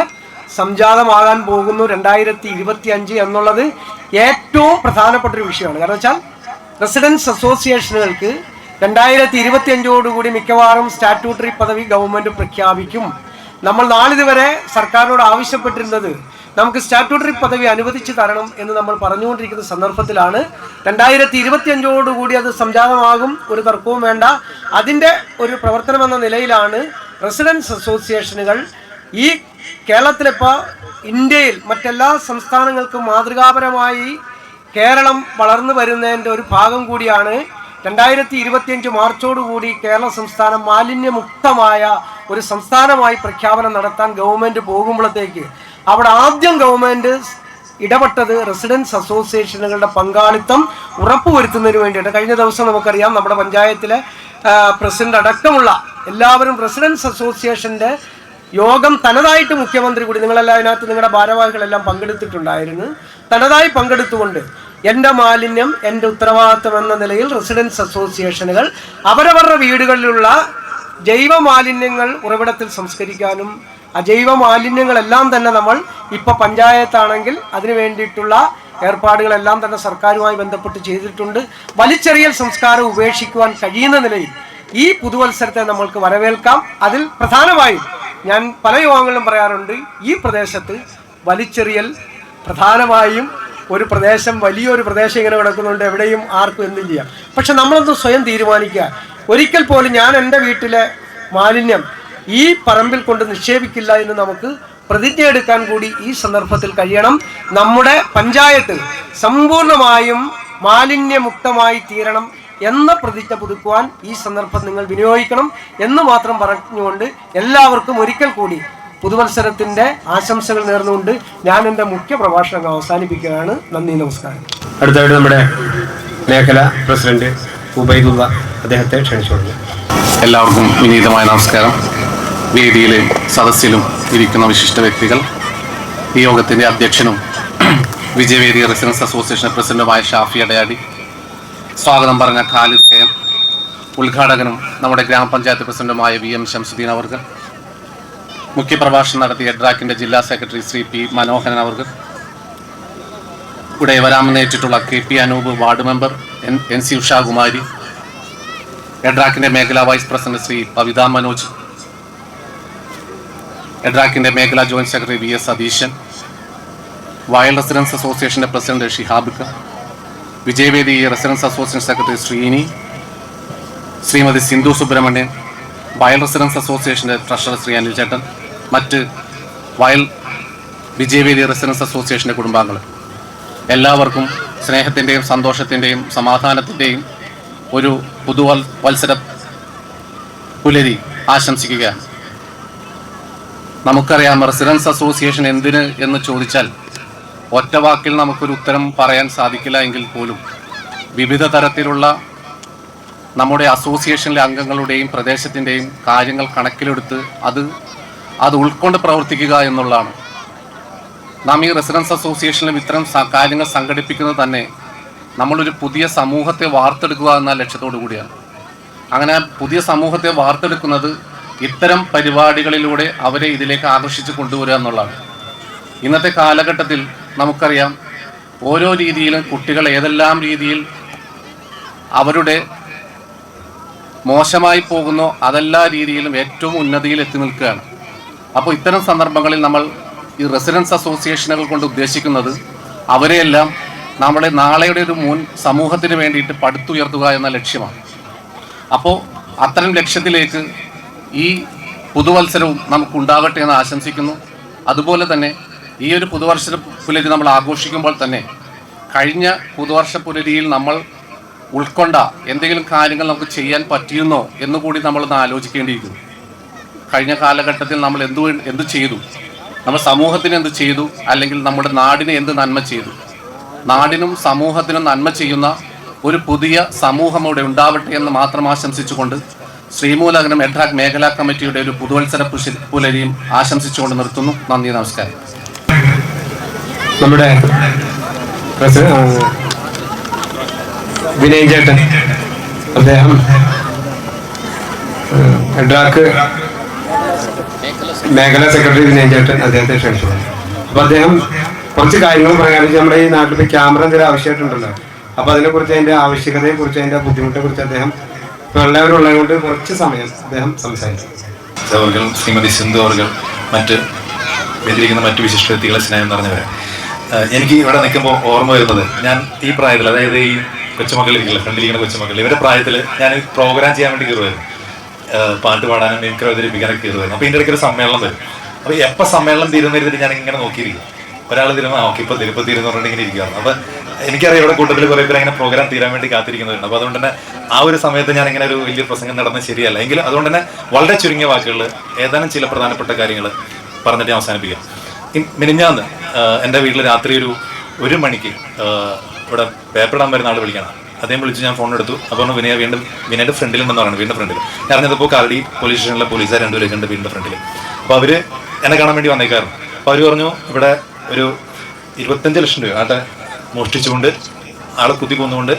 സംജാതമാകാൻ പോകുന്നു 2025 എന്നുള്ളത് ഏറ്റവും പ്രധാനപ്പെട്ട ഒരു വിഷയമാണ്. കാരണം വെച്ചാൽ റെസിഡൻസ് അസോസിയേഷനുകൾക്ക് 2025 മിക്കവാറും സ്റ്റാറ്റ്യൂട്ടറി പദവി ഗവൺമെന്റ് പ്രഖ്യാപിക്കും. നമ്മൾ നാളിതുവരെ സർക്കാരിനോട് ആവശ്യപ്പെട്ടിരുന്നത് നമുക്ക് സ്റ്റാറ്റ്യൂട്ടറി പദവി അനുവദിച്ചു തരണം എന്ന് നമ്മൾ പറഞ്ഞുകൊണ്ടിരിക്കുന്ന സന്ദർഭത്തിലാണ് 2025 അത് സംജാതമാകും, ഒരു തർക്കവും വേണ്ട. അതിൻ്റെ ഒരു പ്രവർത്തനമെന്ന നിലയിലാണ് റെസിഡൻസ് അസോസിയേഷനുകൾ ഈ കേരളത്തിലിപ്പോൾ ഇന്ത്യയിൽ മറ്റെല്ലാ സംസ്ഥാനങ്ങൾക്കും മാതൃകാപരമായി കേരളം വളർന്നു വരുന്നതിൻ്റെ ഒരു ഭാഗം കൂടിയാണ് 2025 മാർച്ചോടുകൂടി കേരള സംസ്ഥാനം മാലിന്യമുക്തമായ ഒരു സംസ്ഥാനമായി പ്രഖ്യാപനം നടത്താൻ ഗവൺമെൻറ് പോകുമ്പോഴത്തേക്ക് അവിടെ ആദ്യം ഗവൺമെൻറ് ഇടപെട്ടത് റെസിഡൻസ് അസോസിയേഷനുകളുടെ പങ്കാളിത്തം ഉറപ്പുവരുത്തുന്നതിന് വേണ്ടിയിട്ട്. കഴിഞ്ഞ ദിവസം നമുക്കറിയാം നമ്മുടെ പഞ്ചായത്തിലെ പ്രസിഡന്റ് അടക്കമുള്ള എല്ലാവരും റെസിഡൻസ് അസോസിയേഷൻ്റെ യോഗം തനതായിട്ട് മുഖ്യമന്ത്രി കൂടി, നിങ്ങളെല്ലാം അതിനകത്ത് നിങ്ങളുടെ ഭാരവാഹികളെല്ലാം പങ്കെടുത്തിട്ടുണ്ടായിരുന്നു. തനതായി പങ്കെടുത്തുകൊണ്ട് എൻ്റെ മാലിന്യം എൻ്റെ ഉത്തരവാദിത്വം എന്ന നിലയിൽ റെസിഡൻസ് അസോസിയേഷനുകൾ അവരവരുടെ വീടുകളിലുള്ള ജൈവ മാലിന്യങ്ങൾ ഉറവിടത്തിൽ സംസ്കരിക്കാനും അജൈവ മാലിന്യങ്ങളെല്ലാം തന്നെ നമ്മൾ ഇപ്പോൾ പഞ്ചായത്താണെങ്കിൽ അതിനു വേണ്ടിയിട്ടുള്ള ഏർപ്പാടുകളെല്ലാം തന്നെ സർക്കാരുമായി ബന്ധപ്പെട്ട് ചെയ്തിട്ടുണ്ട്. വലിച്ചെറിയൽ സംസ്കാരം ഉപേക്ഷിക്കുവാൻ കഴിയുന്ന നിലയിൽ ഈ പുതുവത്സരത്തെ നമ്മൾക്ക് വരവേൽക്കാം. അതിൽ പ്രധാനമായും ഞാൻ പല യോഗങ്ങളിലും പറയാറുണ്ട്, ഈ പ്രദേശത്ത് വലിച്ചെറിയൽ പ്രധാനമായും ഒരു പ്രദേശം, വലിയൊരു പ്രദേശം ഇങ്ങനെ കിടക്കുന്നുണ്ട്, എവിടെയും ആർക്കും എന്തും ചെയ്യാം. പക്ഷെ നമ്മളൊന്ന് സ്വയം തീരുമാനിക്കുക. ഒരിക്കൽ പോലും ഞാൻ എൻ്റെ വീട്ടിലെ മാലിന്യം ഈ പറമ്പിൽ കൊണ്ട് നിക്ഷേപിക്കില്ല എന്ന് നമുക്ക് പ്രതിജ്ഞ എടുക്കാൻ കൂടി ഈ സന്ദർഭത്തിൽ കഴിയണം. നമ്മുടെ പഞ്ചായത്ത് സമ്പൂർണ്ണമായും മാലിന്യമുക്തമായി തീരണം എന്ന പ്രതിജ്ഞ പുതുക്കുവാൻ ഈ സന്ദർഭം നിങ്ങൾ വിനിയോഗിക്കണം എന്ന് മാത്രം പറഞ്ഞുകൊണ്ട് എല്ലാവർക്കും ഒരിക്കൽ കൂടി പുതുവത്സരത്തിൻ്റെ ആശംസകൾ നേർന്നുകൊണ്ട് ഞാൻ എൻ്റെ മുഖ്യ പ്രഭാഷണം അവസാനിപ്പിക്കുകയാണ്. നന്ദി, നമസ്കാരം. അടുത്തായിട്ട് നമ്മുടെ മേഖല പ്രസിഡന്റ് ഉബൈദുള്ള, അദ്ദേഹത്തെ ക്ഷണിച്ചുകൊള്ളു. എല്ലാവർക്കും വിനീതമായ നമസ്കാരം. വേദിയിലും സദസ്സിലും ഇരിക്കുന്ന വിശിഷ്ട വ്യക്തികൾ, ഈ യോഗത്തിൻ്റെ അധ്യക്ഷനും വിജയവേദി റെസിഡൻസ് അസോസിയേഷൻ പ്രസിഡന്റുമായ ഷാഫി അടയാടി, സ്വാഗതം പറഞ്ഞ ഖാലിദ് കെ എം, ഉദ്ഘാടകനും നമ്മുടെ ഗ്രാമപഞ്ചായത്ത് പ്രസിഡന്റുമായ VM ശംസുദ്ദീൻ അവർ, മുഖ്യപ്രഭാഷണം നടത്തിയ എഡ്രാക്കിൻ്റെ ജില്ലാ സെക്രട്ടറി ശ്രീ P മനോഹരൻ അവർ, ഇവിടെ വരാമെന്നേറ്റിട്ടുള്ള KP Anoop, ward member NC Ushakumari, എഡ്രാക്കിൻ്റെ മേഖലാ വൈസ് പ്രസിഡന്റ് ശ്രീ പവിത മനോജ്, എഡ്രാക്കിൻ്റെ മേഖലാ joint secretary VS Satheesan, Vayal residents അസോസിയേഷൻ്റെ president Shihab, Vijayavedi residents association secretary Sreeni, Shrimati Sindhu Subramanian, Vayal residents അസോസിയേഷൻ്റെ ട്രഷറർ ശ്രീ അനിൽ ചേട്ടൻ, മറ്റ് വയൽ വിജയവേദി റെസിഡൻസ് അസോസിയേഷൻ്റെ കുടുംബാംഗങ്ങൾ, എല്ലാവർക്കും സ്നേഹത്തിൻ്റെയും സന്തോഷത്തിൻ്റെയും സമാധാനത്തിൻ്റെയും ഒരു പുതുവത്സര പുലരി ആശംസിക്കുകയാണ്. നമുക്കറിയാം, റെസിഡൻസ് അസോസിയേഷൻ എന്തിന് എന്ന് ചോദിച്ചാൽ ഒറ്റ വാക്കിൽ നമുക്കൊരു ഉത്തരം പറയാൻ സാധിക്കില്ല എങ്കിൽ പോലും വിവിധ തരത്തിലുള്ള നമ്മുടെ അസോസിയേഷനിലെ അംഗങ്ങളുടെയും പ്രദേശത്തിൻ്റെയും കാര്യങ്ങൾ കണക്കിലെടുത്ത് അത് ഉൾക്കൊണ്ട് പ്രവർത്തിക്കുക എന്നുള്ളതാണ്. നാം ഈ റെസിഡൻസ് അസോസിയേഷനിലും ഇത്തരം കാര്യങ്ങൾ സംഘടിപ്പിക്കുന്നത് തന്നെ നമ്മളൊരു പുതിയ സമൂഹത്തെ വാർത്തെടുക്കുക എന്ന ലക്ഷ്യത്തോടു കൂടിയാണ്. അങ്ങനെ പുതിയ സമൂഹത്തെ വാർത്തെടുക്കുന്നത് ഇത്തരം പരിപാടികളിലൂടെ അവരെ ഇതിലേക്ക് ആകർഷിച്ച് കൊണ്ടുവരിക എന്നുള്ളതാണ്. ഇന്നത്തെ കാലഘട്ടത്തിൽ നമുക്കറിയാം, ഓരോ രീതിയിലും കുട്ടികൾ ഏതെല്ലാം രീതിയിൽ അവരുടെ മോശമായി പോകുന്നോ അതെല്ലാ രീതിയിലും ഏറ്റവും ഉന്നതിയിൽ എത്തി നിൽക്കുകയാണ്. അപ്പോൾ ഇത്തരം സന്ദർഭങ്ങളിൽ നമ്മൾ ഈ റെസിഡൻസ് അസോസിയേഷനുകൾ കൊണ്ട് ഉദ്ദേശിക്കുന്നത് അവരെയെല്ലാം നമ്മുടെ നാളെയുടെ ഒരു മുൻ സമൂഹത്തിന് വേണ്ടിയിട്ട് പടുത്തുയർത്തുക എന്ന ലക്ഷ്യമാണ്. അപ്പോൾ അത്തരം ലക്ഷ്യത്തിലേക്ക് ഈ പുതുവത്സരവും നമുക്കുണ്ടാകട്ടെ എന്ന് ആശംസിക്കുന്നു. അതുപോലെ തന്നെ ഈ ഒരു പുതുവർഷ പുലരി നമ്മൾ ആഘോഷിക്കുമ്പോൾ തന്നെ കഴിഞ്ഞ പുതുവർഷ പുലരിയിൽ നമ്മൾ ഉൾക്കൊണ്ട എന്തെങ്കിലും കാര്യങ്ങൾ നമുക്ക് ചെയ്യാൻ പറ്റിയിരുന്നോ എന്നുകൂടി നമ്മളൊന്ന് ആലോചിക്കേണ്ടിയിരിക്കുന്നു. കഴിഞ്ഞ കാലഘട്ടത്തിൽ നമ്മൾ എന്ത് ചെയ്തു, നമ്മൾ സമൂഹത്തിന് എന്ത് ചെയ്തു, അല്ലെങ്കിൽ നമ്മുടെ നാടിന് എന്ത് നന്മ ചെയ്തു. നാടിനും സമൂഹത്തിനും നന്മ ചെയ്യുന്ന ഒരു പുതിയ സമൂഹം ഇവിടെ ഉണ്ടാവട്ടെ എന്ന് മാത്രം ആശംസിച്ചുകൊണ്ട് ശ്രീമൂലകനം എഡ്രാക്ക് മേഖലാ കമ്മിറ്റിയുടെ ഒരു പുതുവത്സര പുലരിയും ആശംസിച്ചുകൊണ്ട് നിർത്തുന്നു. നന്ദി, നമസ്കാരം. നമ്മുടെ വിനയ് ചേട്ടൻ, അദ്ദേഹം എഡ്രാക്ക് മേഖലാ സെക്രട്ടറി വിനയ് ചേട്ടൻ, അദ്ദേഹത്തെ ക്ഷണിച്ചു. അപ്പൊ അദ്ദേഹം കുറച്ച് കാര്യങ്ങൾ പറയാൻ, നമ്മുടെ ഈ നാട്ടിൽ ക്യാമറ എന്തെങ്കിലും ആവശ്യമായിട്ടുണ്ടല്ലോ, അപ്പൊ അതിനെക്കുറിച്ച്, അതിന്റെ ആവശ്യകതയെ കുറിച്ച്, അതിന്റെ ബുദ്ധിമുട്ടെ കുറിച്ച് അദ്ദേഹം ഇപ്പൊ എല്ലാവരും ഉള്ളതുകൊണ്ട് കുറച്ച് സമയം അദ്ദേഹം സംസാരിച്ചു. ശ്രീമതി സിന്ധു അവർ, മറ്റ് വേദിയിരിക്കുന്ന മറ്റു വിശിഷ്ട വ്യക്തികളെ സ്നേഹം നിറഞ്ഞവരെ, എനിക്ക് ഇവിടെ നിൽക്കുമ്പോൾ ഓർമ്മ വരുന്നത്, ഞാൻ ഈ പ്രായത്തിൽ, അതായത് ഈ കൊച്ചുമക്കളിരിക്കില്ല, ഫ്രണ്ടിലിരിക്കുന്ന കൊച്ചുമക്കൾ, ഇവരുടെ പ്രായത്തിൽ ഞാൻ പ്രോഗ്രാം ചെയ്യാൻ വേണ്ടി കയറുമായിരുന്നു, പാട്ട് പാടാനും എനിക്ക് അവതരിപ്പിക്കാനൊക്കെ കയറുമായിരുന്നു. അപ്പോൾ ഇതിൻ്റെ ഇടയ്ക്ക് ഒരു സമ്മേളനം വരും. അപ്പോൾ എപ്പോൾ സമ്മേളനം തീരുന്നിരുന്നിട്ട് ഞാൻ ഇങ്ങനെ നോക്കിയിരിക്കും. ഒരാൾ തീരുന്ന ഓക്കെ ഇപ്പോൾ തീരുന്നു പറഞ്ഞിട്ട് ഇങ്ങനെ ഇരിക്കുകയാണ്. അപ്പോൾ എനിക്കറിയാം ഇവിടെ കൂട്ടത്തിൽ കുറേ പേര് അങ്ങനെ പ്രോഗ്രാം തീരാൻ വേണ്ടി കാത്തിരിക്കുന്നവരുണ്ട്. അപ്പോൾ അതുകൊണ്ട് തന്നെ ആ ഒരു സമയത്ത് ഞാൻ ഇങ്ങനെ ഒരു വലിയ പ്രസംഗം നടന്നത് ശരിയല്ല. എങ്കിലും അതുകൊണ്ട് തന്നെ വളരെ ചുരുങ്ങിയ വാക്കുകളിൽ ഏതാനും ചില പ്രധാനപ്പെട്ട കാര്യങ്ങൾ പറഞ്ഞിട്ട് അവസാനിപ്പിക്കാം. മിനിഞ്ഞാന്ന് എൻ്റെ വീട്ടിൽ രാത്രി ഒരു 1 മണിക്ക് ഇവിടെ പേപ്പർ ഇടാൻ വരുന്ന ആൾ വിളിക്കണം. അദ്ദേഹം വിളിച്ച് ഞാൻ ഫോൺ എടുത്തു. അപ്പോൾ വിനയുടെ ഫ്രണ്ടിലുണ്ടെന്ന് പറയുന്നത്, വീടിൻ്റെ ഫ്രണ്ടിൽ. ഞാൻ അറിഞ്ഞപ്പോൾ കാലടി പോലീസ് സ്റ്റേഷനിലെ പോലീസുകാർ 2 പേരുണ്ട് വീടിൻ്റെ ഫ്രണ്ടിൽ. അപ്പോൾ അവർ എന്നെ കാണാൻ വേണ്ടി വന്നേക്കായിരുന്നു. അപ്പോൾ അവർ പറഞ്ഞു ഇവിടെ ഒരു 25 ലക്ഷം രൂപ ആട്ടെ മോഷ്ടിച്ചുകൊണ്ട് ആളെ കുത്തി കൊന്നുകൊണ്ട്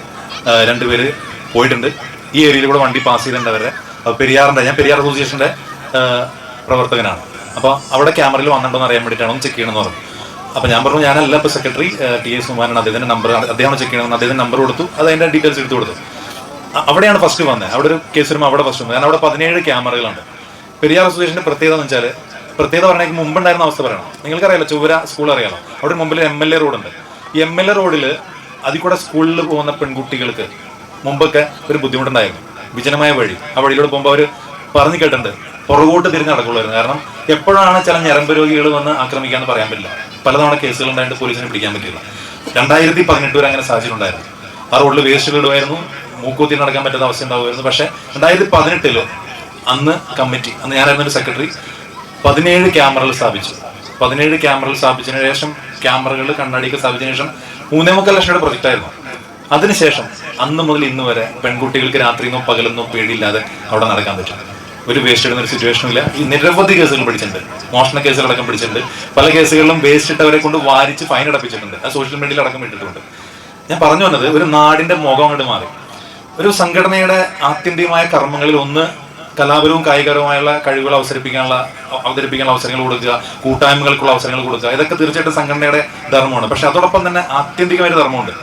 2 പേര് പോയിട്ടുണ്ട്. ഈ ഏരിയയിൽ കൂടെ വണ്ടി പാസ് ചെയ്തിട്ടുണ്ട് അവരുടെ. ഞാൻ പെരിയാർ അസോസിയേഷൻ്റെ പ്രവർത്തകനാണ്. അപ്പോൾ അവിടെ ക്യാമറയിൽ വന്നിട്ടുണ്ടോ അറിയാൻ വേണ്ടിയിട്ടാണ് ഒന്ന് ചെക്ക് ചെയ്യണമെന്ന് പറഞ്ഞു. അപ്പോൾ ഞാൻ പറഞ്ഞു ഞാനല്ല, ഇപ്പോൾ സെക്രട്ടറി TS സുമാനാണ്, അദ്ദേഹത്തിൻ്റെ നമ്പർ, അദ്ദേഹം ചെക്ക് ചെയ്യണമെന്ന് അദ്ദേഹത്തിൻ്റെ നമ്പർ കൊടുത്തു. അത് അതിൻ്റെ ഡീറ്റെയിൽസ് എടുത്ത് കൊടുത്തു. അവിടെയാണ് ഫസ്റ്റ് വന്നത്. അവിടെ ഒരു കേസ് വരുമ്പോൾ അവിടെ ഫസ്റ്റ് വന്നത്. കാരണം അവിടെ 17 ക്യാമറകളുണ്ട്. പെരിയാർ അസോസിയേഷൻ്റെ പ്രത്യേകത എന്ന് വെച്ചാൽ, പ്രത്യേകത പറഞ്ഞാൽ മുമ്പുണ്ടായിരുന്ന അവസ്ഥ പറയണം. നിങ്ങൾക്കറിയാലോ, ചൊവ്വര സ്കൂൾ അറിയാലോ, അവിടെ മുമ്പിൽ MLA റോഡുണ്ട്. ഈ MLA റോഡിൽ അതിൽ കൂടെ സ്കൂളിൽ പോകുന്ന പെൺകുട്ടികൾക്ക് മുമ്പൊക്കെ ഒരു ബുദ്ധിമുട്ടുണ്ടായിരുന്നു. വിജനമായ വഴി, ആ വഴിയിലൂടെ പോകുമ്പോൾ അവർ പറഞ്ഞു കേട്ടിട്ടുണ്ട് പുറകോട്ട് തിരിഞ്ഞ് നടക്കുള്ളായിരുന്നു. കാരണം എപ്പോഴാണ് ചില ഞരമ്പ് രോഗികൾ വന്ന് ആക്രമിക്കാമെന്ന് പറയാൻ പറ്റില്ല. പലതവണ കേസുകൾ ഉണ്ടായിട്ട് പോലീസിനെ പിടിക്കാൻ പറ്റില്ല. 2018 വരെ അങ്ങനെ സാഹചര്യം ഉണ്ടായിരുന്നു. ആ റോഡിൽ വേസ്റ്റുകൾ ഇടുമായിരുന്നു, മൂക്കൂത്തി നടക്കാൻ പറ്റാത്ത അവസ്ഥ ഉണ്ടാവുമായിരുന്നു. പക്ഷേ 2018 അന്ന് കമ്മിറ്റി, അന്ന് ഞാനായിരുന്നൊരു സെക്രട്ടറി, 17 ക്യാമറകൾ സ്ഥാപിച്ചു. 17 ക്യാമറകൾ സ്ഥാപിച്ചതിന് ശേഷം, ക്യാമറകൾ കണ്ണാടിയൊക്കെ സ്ഥാപിച്ചതിന് ശേഷം 3.25 ലക്ഷം രൂപയുടെ പ്രൊജക്റ്റായിരുന്നു. അതിനുശേഷം അന്ന് മുതൽ ഇന്ന് വരെ പെൺകുട്ടികൾക്ക് രാത്രിയെന്നോ പകലെന്നോ പേടിയില്ലാതെ അവിടെ നടക്കാൻ പറ്റും. ഒരു വേസ്റ്റ് ഇടുന്ന ഒരു സിറ്റുവേഷനും ഇല്ല. ഈ നിരവധി കേസുകൾ പിടിച്ചിട്ടുണ്ട്, മോഷണ കേസുകളടക്കം പിടിച്ചിട്ടുണ്ട്. പല കേസുകളിലും വേസ്റ്റ് ഇട്ടവരെ കൊണ്ട് വാരിച്ച് ഫൈൻ അടപ്പിച്ചിട്ടുണ്ട്. അത് സോഷ്യൽ മീഡിയയിൽ അടക്കം ഇട്ടിട്ടുണ്ട്. ഞാൻ പറഞ്ഞു വന്നത്, ഒരു നാടിന്റെ മുഖം അങ്ങോട്ട് മാറി. ഒരു സംഘടനയുടെ ആത്യന്തികമായ കർമ്മങ്ങളിൽ ഒന്ന് കലാപരവും കായികപരവുമായുള്ള കഴിവുകൾ അവതരിപ്പിക്കാനുള്ള അവസരങ്ങൾ കൊടുക്കുക, കൂട്ടായ്മകൾക്കുള്ള അവസരങ്ങൾ കൊടുക്കുക. ഇതൊക്കെ തീർച്ചയായിട്ടും സംഘടനയുടെ ധർമ്മമാണ്. പക്ഷെ അതോടൊപ്പം തന്നെ ആത്യന്തികമായ ധർമ്മമുണ്ട്.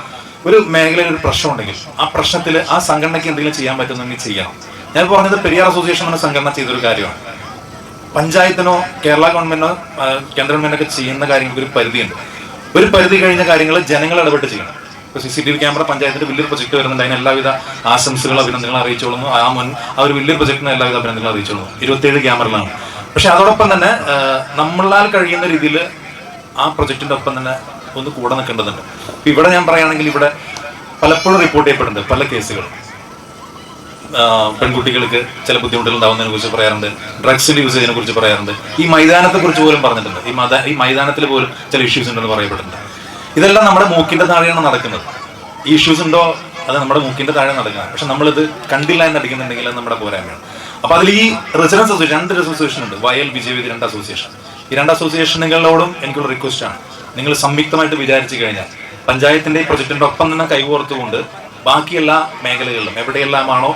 ഒരു മേഖലയിൽ ഒരു പ്രശ്നം ഉണ്ടെങ്കിൽ ആ പ്രശ്നത്തിൽ ആ സംഘടനയ്ക്ക് എന്തെങ്കിലും ചെയ്യാൻ പറ്റുന്നെങ്കിൽ ചെയ്യണം. ഞാൻ പറഞ്ഞത് പെരിയാർ അസോസിയേഷൻ എന്ന സംഘടന ചെയ്തൊരു കാര്യമാണ്. പഞ്ചായത്തിനോ കേരള ഗവൺമെന്റിനോ കേന്ദ്ര ഗവൺമെന്റൊക്കെ ചെയ്യുന്ന കാര്യങ്ങൾക്ക് ഒരു പരിധിയുണ്ട്. ഒരു പരിധി കഴിഞ്ഞ കാര്യങ്ങൾ ജനങ്ങൾ ഇടപെട്ട് ചെയ്യണം. ഇപ്പോൾ CCTV ക്യാമറ പഞ്ചായത്തിന്റെ വലിയൊരു പ്രൊജക്ട് വരുന്നുണ്ട്. അതിന് എല്ലാവിധ ആശംസകളും അഭിനന്ദനങ്ങളും അറിയിച്ചോളുന്നു. ആ ഒരു വലിയൊരു പ്രൊജക്ടിന് എല്ലാവിധ അഭിനന്ദനങ്ങളും അറിയിച്ചോളുന്നു. 27 ക്യാമറകളാണ്. പക്ഷെ അതോടൊപ്പം തന്നെ നമ്മളാൽ കഴിയുന്ന രീതിയിൽ ആ പ്രൊജക്ടിന്റെ ഒപ്പം തന്നെ ഒന്ന് കൂടെ നിൽക്കേണ്ടതുണ്ട്. ഇപ്പം ഇവിടെ ഞാൻ പറയുകയാണെങ്കിൽ, ഇവിടെ പലപ്പോഴും റിപ്പോർട്ട് ചെയ്യപ്പെടുന്നുണ്ട് പല കേസുകളും. പെൺകുട്ടികൾക്ക് ചില ബുദ്ധിമുട്ടുകൾ ഉണ്ടാകുന്നതിനെ കുറിച്ച് പറയാറുണ്ട്, ഡ്രഗ്സിന്റെ യൂസേജിനെ കുറിച്ച് പറയാറുണ്ട്. ഈ മൈതാനത്തെ കുറിച്ച് പോലും പറഞ്ഞിട്ടുണ്ട്. ഈ മൈതാനത്തിൽ പോലും ചില ഇഷ്യൂസ് ഉണ്ടെന്ന് പറയപ്പെട്ടിട്ടുണ്ട്. ഇതെല്ലാം നമ്മുടെ മൂക്കിന്റെ താഴെയാണ് നടക്കുന്നത്. ഈ ഇഷ്യൂസ് ഉണ്ടോ, അത് നമ്മുടെ മൂക്കിന്റെ താഴെ നടക്കുന്നത്. പക്ഷെ നമ്മളിത് കണ്ടില്ല എന്ന് അടിക്കുന്നുണ്ടെങ്കിൽ അത് നമ്മുടെ പോരായ്മയാണ്. അപ്പൊ അതിൽ ഈ റെസിഡൻസ് അസോസിയേഷൻ, 2 അസോസിയേഷൻ ഉണ്ട്, വയൽ വിജയവേദി 2 അസോസിയേഷൻ. ഈ 2 അസോസിയേഷനുകളോടും എനിക്കുള്ള റിക്വസ്റ്റ് ആണ്, നിങ്ങൾ സംയുക്തമായിട്ട് വിചാരിച്ചു കഴിഞ്ഞാൽ പഞ്ചായത്തിന്റെ ഈ പ്രൊജക്ടിന്റെ ഒപ്പം തന്നെ കൈകോർത്തുകൊണ്ട് ബാക്കി എല്ലാ മേഖലകളിലും എവിടെയെല്ലാമാണോ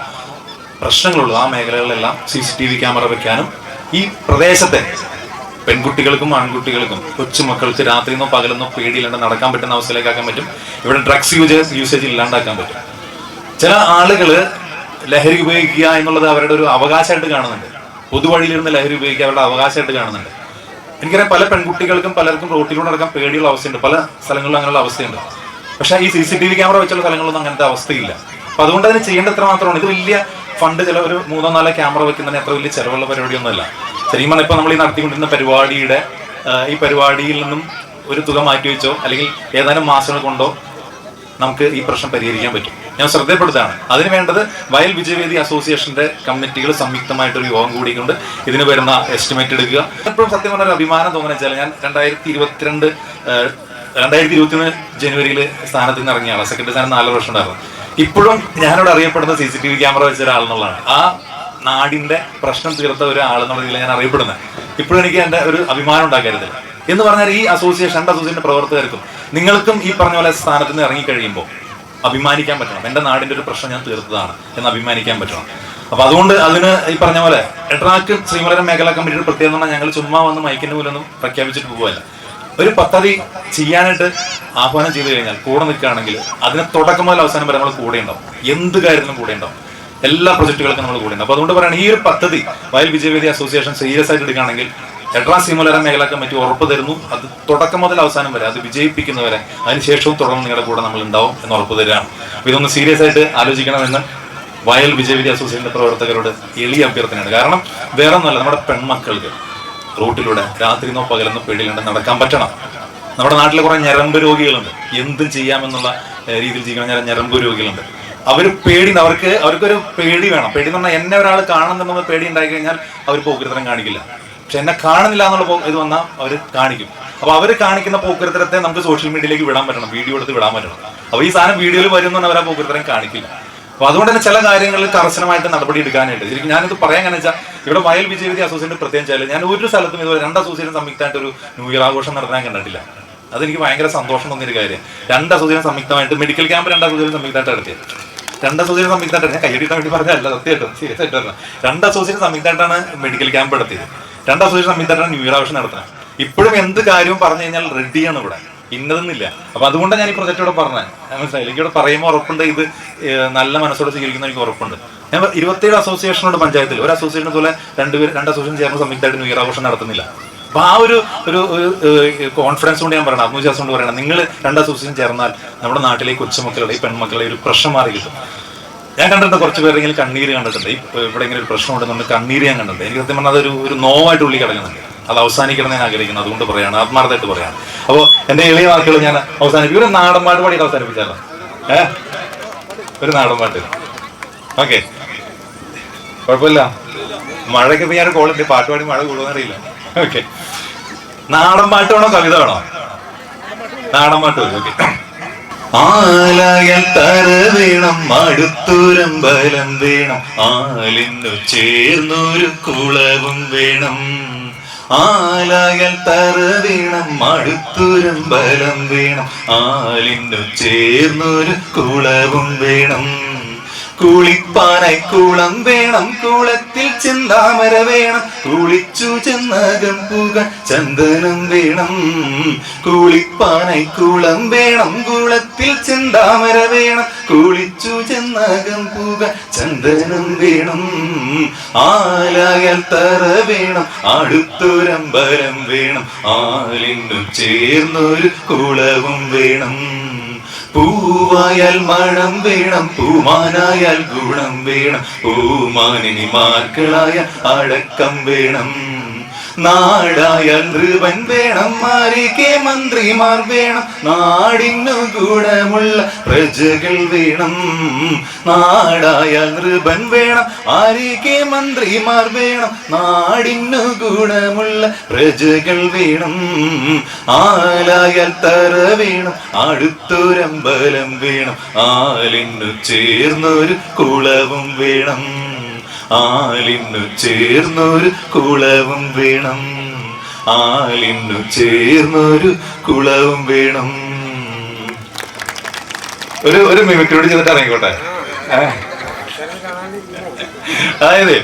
പ്രശ്നങ്ങളുള്ളത് ആ മേഖലകളിലെല്ലാം CCTV ക്യാമറ വെക്കാനും ഈ പ്രദേശത്തെ പെൺകുട്ടികൾക്കും ആൺകുട്ടികൾക്കും കൊച്ചുമക്കൾക്ക് രാത്രിയെന്നോ പകലെന്നോ പേടിയില്ലാണ്ട് നടക്കാൻ പറ്റുന്ന അവസ്ഥയിലേക്കാക്കാൻ പറ്റും. ഇവിടെ ഡ്രഗ്സ് യൂസേജ് ഇല്ലാണ്ടാക്കാൻ പറ്റും. ചില ആളുകൾ ലഹരി ഉപയോഗിക്കുക എന്നുള്ളത് അവരുടെ ഒരു അവകാശമായിട്ട് കാണുന്നുണ്ട്. പൊതുവഴിയിലിരുന്ന് ലഹരി ഉപയോഗിക്കുക അവരുടെ അവകാശമായിട്ട് കാണുന്നുണ്ട്. എനിക്കറിയാം, പല പെൺകുട്ടികൾക്കും പലർക്കും റോട്ടിലൂടെ നടക്കാൻ പേടിയുള്ള അവസ്ഥയുണ്ട്. പല സ്ഥലങ്ങളിലും അങ്ങനെയുള്ള അവസ്ഥയുണ്ട്. പക്ഷേ ഈ CCTV ക്യാമറ വെച്ചുള്ള സ്ഥലങ്ങളൊന്നും അങ്ങനത്തെ അവസ്ഥയില്ല. അപ്പൊ അതുകൊണ്ട് അതിന് ചെയ്യേണ്ട എത്ര മാത്രമാണ്. ഇത് വലിയ ഫണ്ട്, ചില ഒരു 3-4 ക്യാമറ വെക്കുന്നതിന് അത്ര വലിയ ചിലവുള്ള പരിപാടിയൊന്നുമല്ല. ശരിക്കും പറഞ്ഞാൽ ഇപ്പൊ നമ്മൾ ഈ നടത്തിക്കൊണ്ടിരുന്ന ഈ പരിപാടിയിൽ നിന്നും ഒരു തുക മാറ്റിവെച്ചോ അല്ലെങ്കിൽ ഏതാനും മാസങ്ങൾ കൊണ്ടോ നമുക്ക് ഈ പ്രശ്നം പരിഹരിക്കാൻ പറ്റും. ഞാൻ ശ്രദ്ധപ്പെടുത്താണ്. അതിന് വേണ്ടത് വയൽ വിജയവേദി അസോസിയേഷന്റെ കമ്മിറ്റികൾ സംയുക്തമായിട്ടൊരു യോഗം കൂടിക്കൊണ്ട് ഇതിന് വരുന്ന എസ്റ്റിമേറ്റ് എടുക്കുക. എപ്പോഴും സത്യം പറഞ്ഞ ഒരു അഭിമാനം തോന്നുന്ന വെച്ചാൽ, ഞാൻ 2021 ജനുവരിയിൽ സ്ഥാനത്ത് നിന്ന് ഇറങ്ങിയ ആളാണ്. സെക്രട്ടറി സ്ഥാനം 4 വർഷം ഉണ്ടായിരുന്നു. ഇപ്പോഴും ഞാനിവിടെ അറിയപ്പെടുന്നത് CCTV ക്യാമറ വെച്ച ഒരാളെന്നുള്ളതാണ്. ആ നാടിന്റെ പ്രശ്നം തീർത്ത ഒരാളെന്നുള്ള രീതിയിൽ ഞാൻ അറിയപ്പെടുന്നത്. ഇപ്പോഴും എനിക്ക് എൻ്റെ ഒരു അഭിമാനം ഉണ്ടാക്കരുത് എന്ന് പറഞ്ഞാൽ, ഈ അസോസിയേഷൻ 2 അസോസിയേഷന്റെ പ്രവർത്തകർക്കും നിങ്ങൾക്കും ഈ പറഞ്ഞ പോലെ സ്ഥാനത്ത് നിന്ന് ഇറങ്ങിക്കഴിയുമ്പോൾ അഭിമാനിക്കാൻ പറ്റണം. എൻ്റെ നാടിന്റെ ഒരു പ്രശ്നം ഞാൻ തീർത്തതാണ് എന്ന് അഭിമാനിക്കാൻ പറ്റണം. അപ്പൊ അതുകൊണ്ട് അതിന് ഈ പറഞ്ഞ പോലെ എട്രാക്ക് ശ്രീമലരം മേഖലാ കമ്മിറ്റിയുടെ പ്രത്യേകത പറഞ്ഞാൽ, ഞങ്ങൾ ചുമ്മാ വന്ന് മൈക്കിന്റെ മൂലൊന്നും പ്രഖ്യാപിച്ചിട്ട് പോകുമല്ല. ഒരു പദ്ധതി ചെയ്യാനായിട്ട് ആഹ്വാനം ചെയ്തു കഴിഞ്ഞാൽ കൂടെ നിൽക്കുകയാണെങ്കിൽ അതിന് തുടക്കം മുതൽ അവസാനം വരെ നമ്മൾ കൂടെ ഉണ്ടാവും. എന്ത് കാര്യത്തിനും കൂടെ ഉണ്ടാവും. എല്ലാ പ്രൊജക്ടുകൾക്കും നമ്മൾ കൂടെ ഉണ്ടാവും. അപ്പൊ അതുകൊണ്ട് പറയുകയാണ്, ഈ ഒരു പദ്ധതി വയൽ വിജയവേദി അസോസിയേഷൻ സീരിയസ് ആയിട്ട് എടുക്കുകയാണെങ്കിൽ എഡ്രാസ് സീമോലര മേഖലാ കമ്മിറ്റി ഉറപ്പ് തരുന്നു, അത് തുടക്കം മുതൽ അവസാനം വരെ അത് വിജയിപ്പിക്കുന്നവരെ അതിനുശേഷവും തുടർന്ന് നിങ്ങളുടെ കൂടെ നമ്മൾ ഉണ്ടാവും എന്ന് ഉറപ്പ് തരികയാണ്. അപ്പോൾ ഇതൊന്ന് സീരിയസ് ആയിട്ട് ആലോചിക്കണമെന്ന് വയൽ വിജയവിധി അസോസിയേഷന്റെ പ്രവർത്തകരോട് എളിയ അഭ്യർത്ഥനയാണ്. കാരണം വേറെ ഒന്നുമല്ല, നമ്മുടെ പെൺമക്കൾക്ക് റൂട്ടിലൂടെ രാത്രിന്നോ പകലെന്നോ പേടിയിലുണ്ട് നടക്കാൻ പറ്റണം. നമ്മുടെ നാട്ടിലെ കുറെ ഞരമ്പ് രോഗികളുണ്ട്, എന്തും ചെയ്യാമെന്നുള്ള രീതിയിൽ ജീവിക്കുന്ന ഞരമ്പ് രോഗികളുണ്ട്. അവർ അവർക്കൊരു പേടി വേണം. പേടി എന്ന് പറഞ്ഞാൽ എന്നെ ഒരാൾ കാണുന്നുണ്ടെന്ന് പേടി ഉണ്ടായി കഴിഞ്ഞാൽ അവർ പോക്കുരത്തരം കാണിക്കില്ല. പക്ഷെ എന്നെ കാണുന്നില്ല എന്നുള്ള ഇത് വന്നാൽ അവർ കാണിക്കും. അപ്പൊ അവർ കാണിക്കുന്ന പോക്കുരത്തരത്തെ നമുക്ക് സോഷ്യൽ മീഡിയയിലേക്ക് വിടാൻ പറ്റണം, വീഡിയോ എടുത്ത് വിടാൻ പറ്റണം. അപ്പൊ ഈ സാധനം വീഡിയോയിൽ വരുന്ന അവർ ആ പോക്കുരത്തരം കാണിക്കില്ല. അപ്പൊ അതുകൊണ്ട് തന്നെ ചില കാര്യങ്ങളിൽ കർശനമായിട്ട് നടപടി എടുക്കാനായിട്ട് ശരിക്കും ഞാനിത് പറയാൻ കാരണം വെച്ചാൽ ഇവിടെ വയൽ വിജയവിധി അസോസിയേഷൻ പ്രത്യേകിച്ചാൽ ഞാൻ ഒരു സ്ഥലത്തും ഇതുപോലെ 2 അസോസിയേഷൻ സംയുക്തമായിട്ട് ഒരു ന്യൂ ഇയർ ആഘോഷം നടത്താൻ കണ്ടിട്ടില്ല. അതെനിക്ക് ഭയങ്കര സന്തോഷം തോന്നിയൊരു കാര്യം. 2 അസോസിയേഷൻ സംയുക്തമായിട്ട് മെഡിക്കൽ ക്യാമ്പ് 2 അസോസിയേഷൻ സംയുക്തമായിട്ട് നടത്തിയത്. 2 അസോസിയേഷൻ സംയുക്തമായിട്ട് ഞാൻ കൈയടിക്കാൻ വേണ്ടി പറഞ്ഞല്ല, സത്യമായിട്ടും സീരിയസ് ആയിട്ട് പറഞ്ഞത്. 2 അസോസിയേഷൻ സംയുക്തമായിട്ടാണ് മെഡിക്കൽ ക്യാമ്പ് നടത്തിയത്. 2 അസോസിയേഷൻ സംയുക്തമായിട്ടാണ് ന്യൂ ഇയർ ആഘോഷം നടത്തുന്നത്. ഇപ്പോഴും എന്ത് കാര്യവും പറഞ്ഞു കഴിഞ്ഞാൽ റെഡിയാണ് ഇവിടെ, ഇന്നതെന്നില്ല. അപ്പൊ അതുകൊണ്ടാണ് ഞാൻ ഈ പ്രൊജക്ട് ഇവിടെ പറഞ്ഞത്. മനസ്സിലായി, എനിക്കിവിടെ പറയുമ്പോൾ ഉറപ്പുണ്ട്, ഇത് നല്ല മനസ്സോടെ സ്വീകരിക്കുന്ന എനിക്ക് ഉറപ്പുണ്ട്. ഞാൻ 27 അസോസിയേഷനോട് പഞ്ചായത്തിൽ ഒരു അസോസിയേഷൻ പോലെ 2 അസോസിയേഷൻ ചേർന്ന് സംയുക്തമായിട്ട് ന്യൂ ഇയർ ആഘോഷം നടത്തുന്നില്ല. അപ്പൊ ആ ഒരു കോൺഫിഡൻസ് കൊണ്ട് ഞാൻ പറയണം, ആത്മവിശ്വാസം കൊണ്ട് പറയണം, നിങ്ങൾ 2 അസോസിയേഷൻ ചേർന്നാൽ നമ്മുടെ നാട്ടിലെ കൊച്ചുമക്കളുടെ ഈ പെൺമക്കളുടെ ഒരു പ്രശ്നം മാറി കിട്ടും. ഞാൻ കണ്ടിട്ടുണ്ട് കുറച്ച് പേരെങ്കിലും കണ്ണീര് കണ്ടിട്ടുണ്ട്. ഇവിടെ ഇങ്ങനെ ഒരു പ്രശ്നം ഉണ്ടെന്നുണ്ട് കണ്ണീര് ഞാൻ കണ്ടിട്ടുണ്ട്. എനിക്ക് സത്യം പറഞ്ഞാൽ അതൊരു നോവായിട്ട് ഉള്ളി കിടക്കുന്നുണ്ട്. അത് അവസാനിക്കണം ഞാൻ ആഗ്രഹിക്കുന്നു. അതുകൊണ്ട് പറയാണ്, ആത്മാർത്ഥമായിട്ട് പറയാണ്. അപ്പോൾ എന്റെ എളിയ വാക്കുകൾ ഞാൻ അവസാനിപ്പിക്കും. ഒരു നാടൻ പാട്ട് പാടിയിട്ട് അവസാനിപ്പിച്ചാലോ? ഒരു നാടൻ പാട്ട്. ഓക്കെ, കുഴപ്പമില്ല. മഴയ്ക്ക് ഇപ്പൊ ഞാൻ കോളുണ്ട്, പാട്ട് പാടി മഴ കൂടുമെന്ന് അറിയില്ല. ഓക്കെ, നാടൻ പാട്ട് വേണോ കവിത വേണോ? നാടൻ പാട്ട് മതി. ഓക്കെ. ആലയൽ തര വേണം, അടുത്തൊരമ്പലം വേണം, ആലിനു ചേർന്നൊരു കുളവും വേണം. ആലയൽ തര വേണം, അടുത്തൊരമ്പലം വേണം, ആലിനു ചേർന്നൊരു കുളവും വേണം. കുളിപ്പാനായി കുളം വേണം, കുളത്തിൽ ചെന്താമര വേണം, കുളിച്ചു ചെന്നകം പുക ചന്ദനം വേണം. കുളിപ്പാനായി കുളം വേണം, കുളത്തിൽ ചെന്താമര വേണം, കുളിച്ചു ചെന്നകം പുക ചന്ദനം വേണം. ആലയൽ തറ വേണം, അടുത്തൊരമ്പലം വേണം, ആലിനു ചേർന്നൊരു കുളവും വേണം. പൂവായാൽ മണം വേണം, പൂമാനായാൽ ഗുണം വേണം, പൂമാനിനി മാർക്കളായ അടക്കം വേണം. നാടായാൽ നൃപൻ വേണം, മാരികെ മന്ത്രിമാർ വേണം, നാടിനു ഗുണമുള്ള പ്രജകൾ വേണം. നാടായാൽ നൃപൻ വേണം, ആരികെ മന്ത്രിമാർ വേണം, നാടിനു ഗുണമുള്ള പ്രജകൾ വേണം. ആലായാൽ തറ വേണം, അടുത്തൊരമ്പലം വേണം, ആലിനു ചേർന്നൊരു കുളവും വേണം. ആലിനു ചേർന്നൊരു കുളവും വേണം, ആലിനു ചേർന്നൊരു കുളവും വേണം. ഒരു മിമിക്രിയോട് ചെയ്തിട്ട് ഇറങ്ങിക്കോട്ടെ. അതായത്